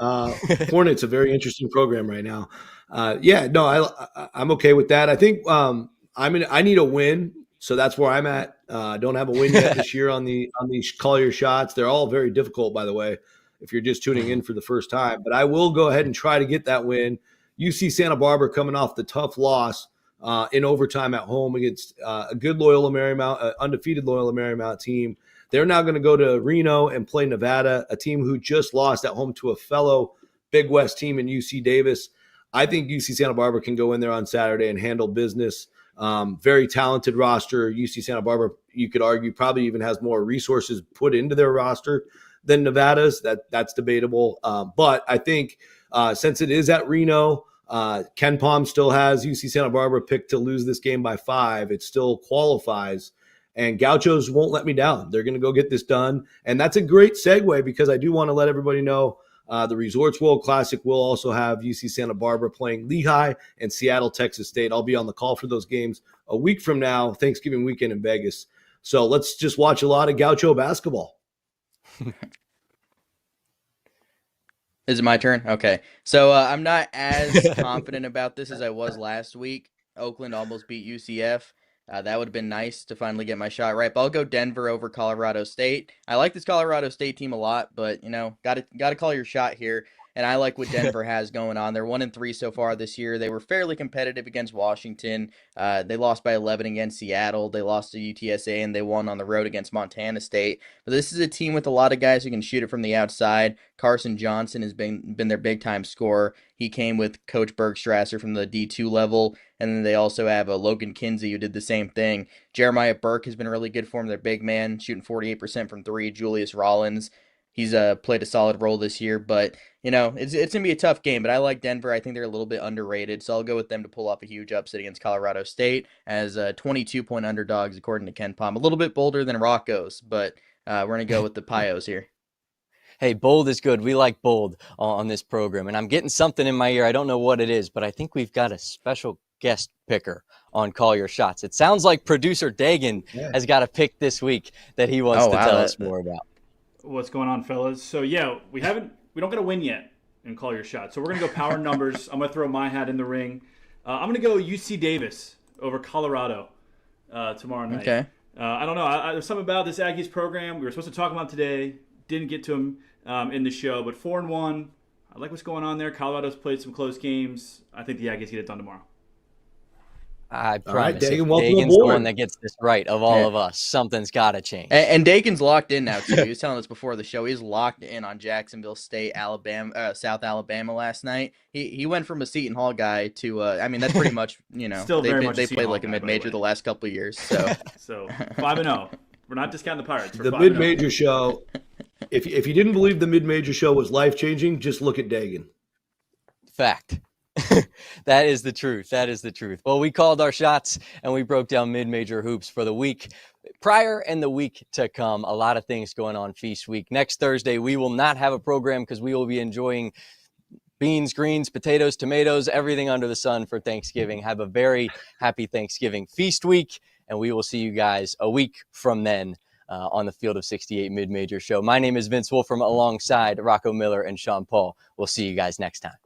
Hornets, a very interesting program right now. I'm okay with that. I think I need a win, so that's where I'm at. Don't have a win yet this year on these call your shots. They're all very difficult, by the way, if you're just tuning in for the first time. But I will go ahead and try to get that win. UC Santa Barbara coming off the tough loss in overtime at home against a good Loyola Marymount, undefeated Loyola Marymount team. They're now going to go to Reno and play Nevada, a team who just lost at home to a fellow Big West team in UC Davis. I think UC Santa Barbara can go in there on Saturday and handle business. Very talented roster. UC Santa Barbara, you could argue, probably even has more resources put into their roster than Nevada's. That's debatable. But I think since it is at Reno, Ken Pom still has UC Santa Barbara picked to lose this game by 5. It still qualifies. And Gauchos won't let me down. They're going to go get this done. And that's a great segue because I do want to let everybody know The Resorts World Classic will also have UC Santa Barbara playing Lehigh and Seattle, Texas State. I'll be on the call for those games a week from now, Thanksgiving weekend in Vegas. So let's just watch a lot of Gaucho basketball. Is it my turn? Okay. So I'm not as confident about this as I was last week. Oakland almost beat UCF. That would have been nice to finally get my shot right. But I'll go Denver over Colorado State. I like this Colorado State team a lot, but got to call your shot here. And I like what Denver has going on. They're 1-3 so far this year. They were fairly competitive against Washington. They lost by 11 against Seattle. They lost to UTSA, and they won on the road against Montana State. But this is a team with a lot of guys who can shoot it from the outside. Carson Johnson has been their big-time scorer. He came with Coach Bergstrasser from the D2 level. And then they also have Logan Kinsey, who did the same thing. Jeremiah Burke has been really good for him. Their big man, shooting 48% from three. Julius Rollins, he's played a solid role this year. But, it's going to be a tough game. But I like Denver. I think they're a little bit underrated. So I'll go with them to pull off a huge upset against Colorado State as 22-point underdogs, according to Ken Pom. A little bit bolder than Rocco's, but we're going to go with the Pios here. Hey, bold is good. We like bold on this program. And I'm getting something in my ear. I don't know what it is, but I think we've got a special guest picker on Call Your Shots. It sounds like producer Dagan has got a pick this week that he wants to tell us more about. What's going on, fellas? So we don't get a win yet in Call Your Shots. So we're gonna go power numbers. I'm gonna throw my hat in the ring. I'm gonna go UC Davis over Colorado tomorrow night. Okay. I don't know. There's something about this Aggies program we were supposed to talk about today. Didn't get to them in the show, but 4-1. I like what's going on there. Colorado's played some close games. I think the Aggies get it done tomorrow. I promise. Dagan, Dagan's the one that gets this right of all of us. Something's got to change. And Dagan's locked in now, too. He was telling us before the show. He's locked in on Jacksonville State, South Alabama last night. He went from a Seton Hall guy to, that's pretty much, Still very much they a Seton played Hall like a guy, mid-major the last couple of years. So, So 5-0. We're not discounting the Pirates. The mid-major show, if you didn't believe the mid-major show was life-changing, just look at Dagan. Fact. That is the truth. That is the truth. Well, we called our shots and we broke down mid-major hoops for the week prior and the week to come. A lot of things going on Feast Week. Next Thursday, we will not have a program because we will be enjoying beans, greens, potatoes, tomatoes, everything under the sun for Thanksgiving. Have a very happy Thanksgiving Feast Week, and we will see you guys a week from then on the Field of 68 Mid-Major Show. My name is Vince Wolfram alongside Rocco Miller and Sean Paul. We'll see you guys next time.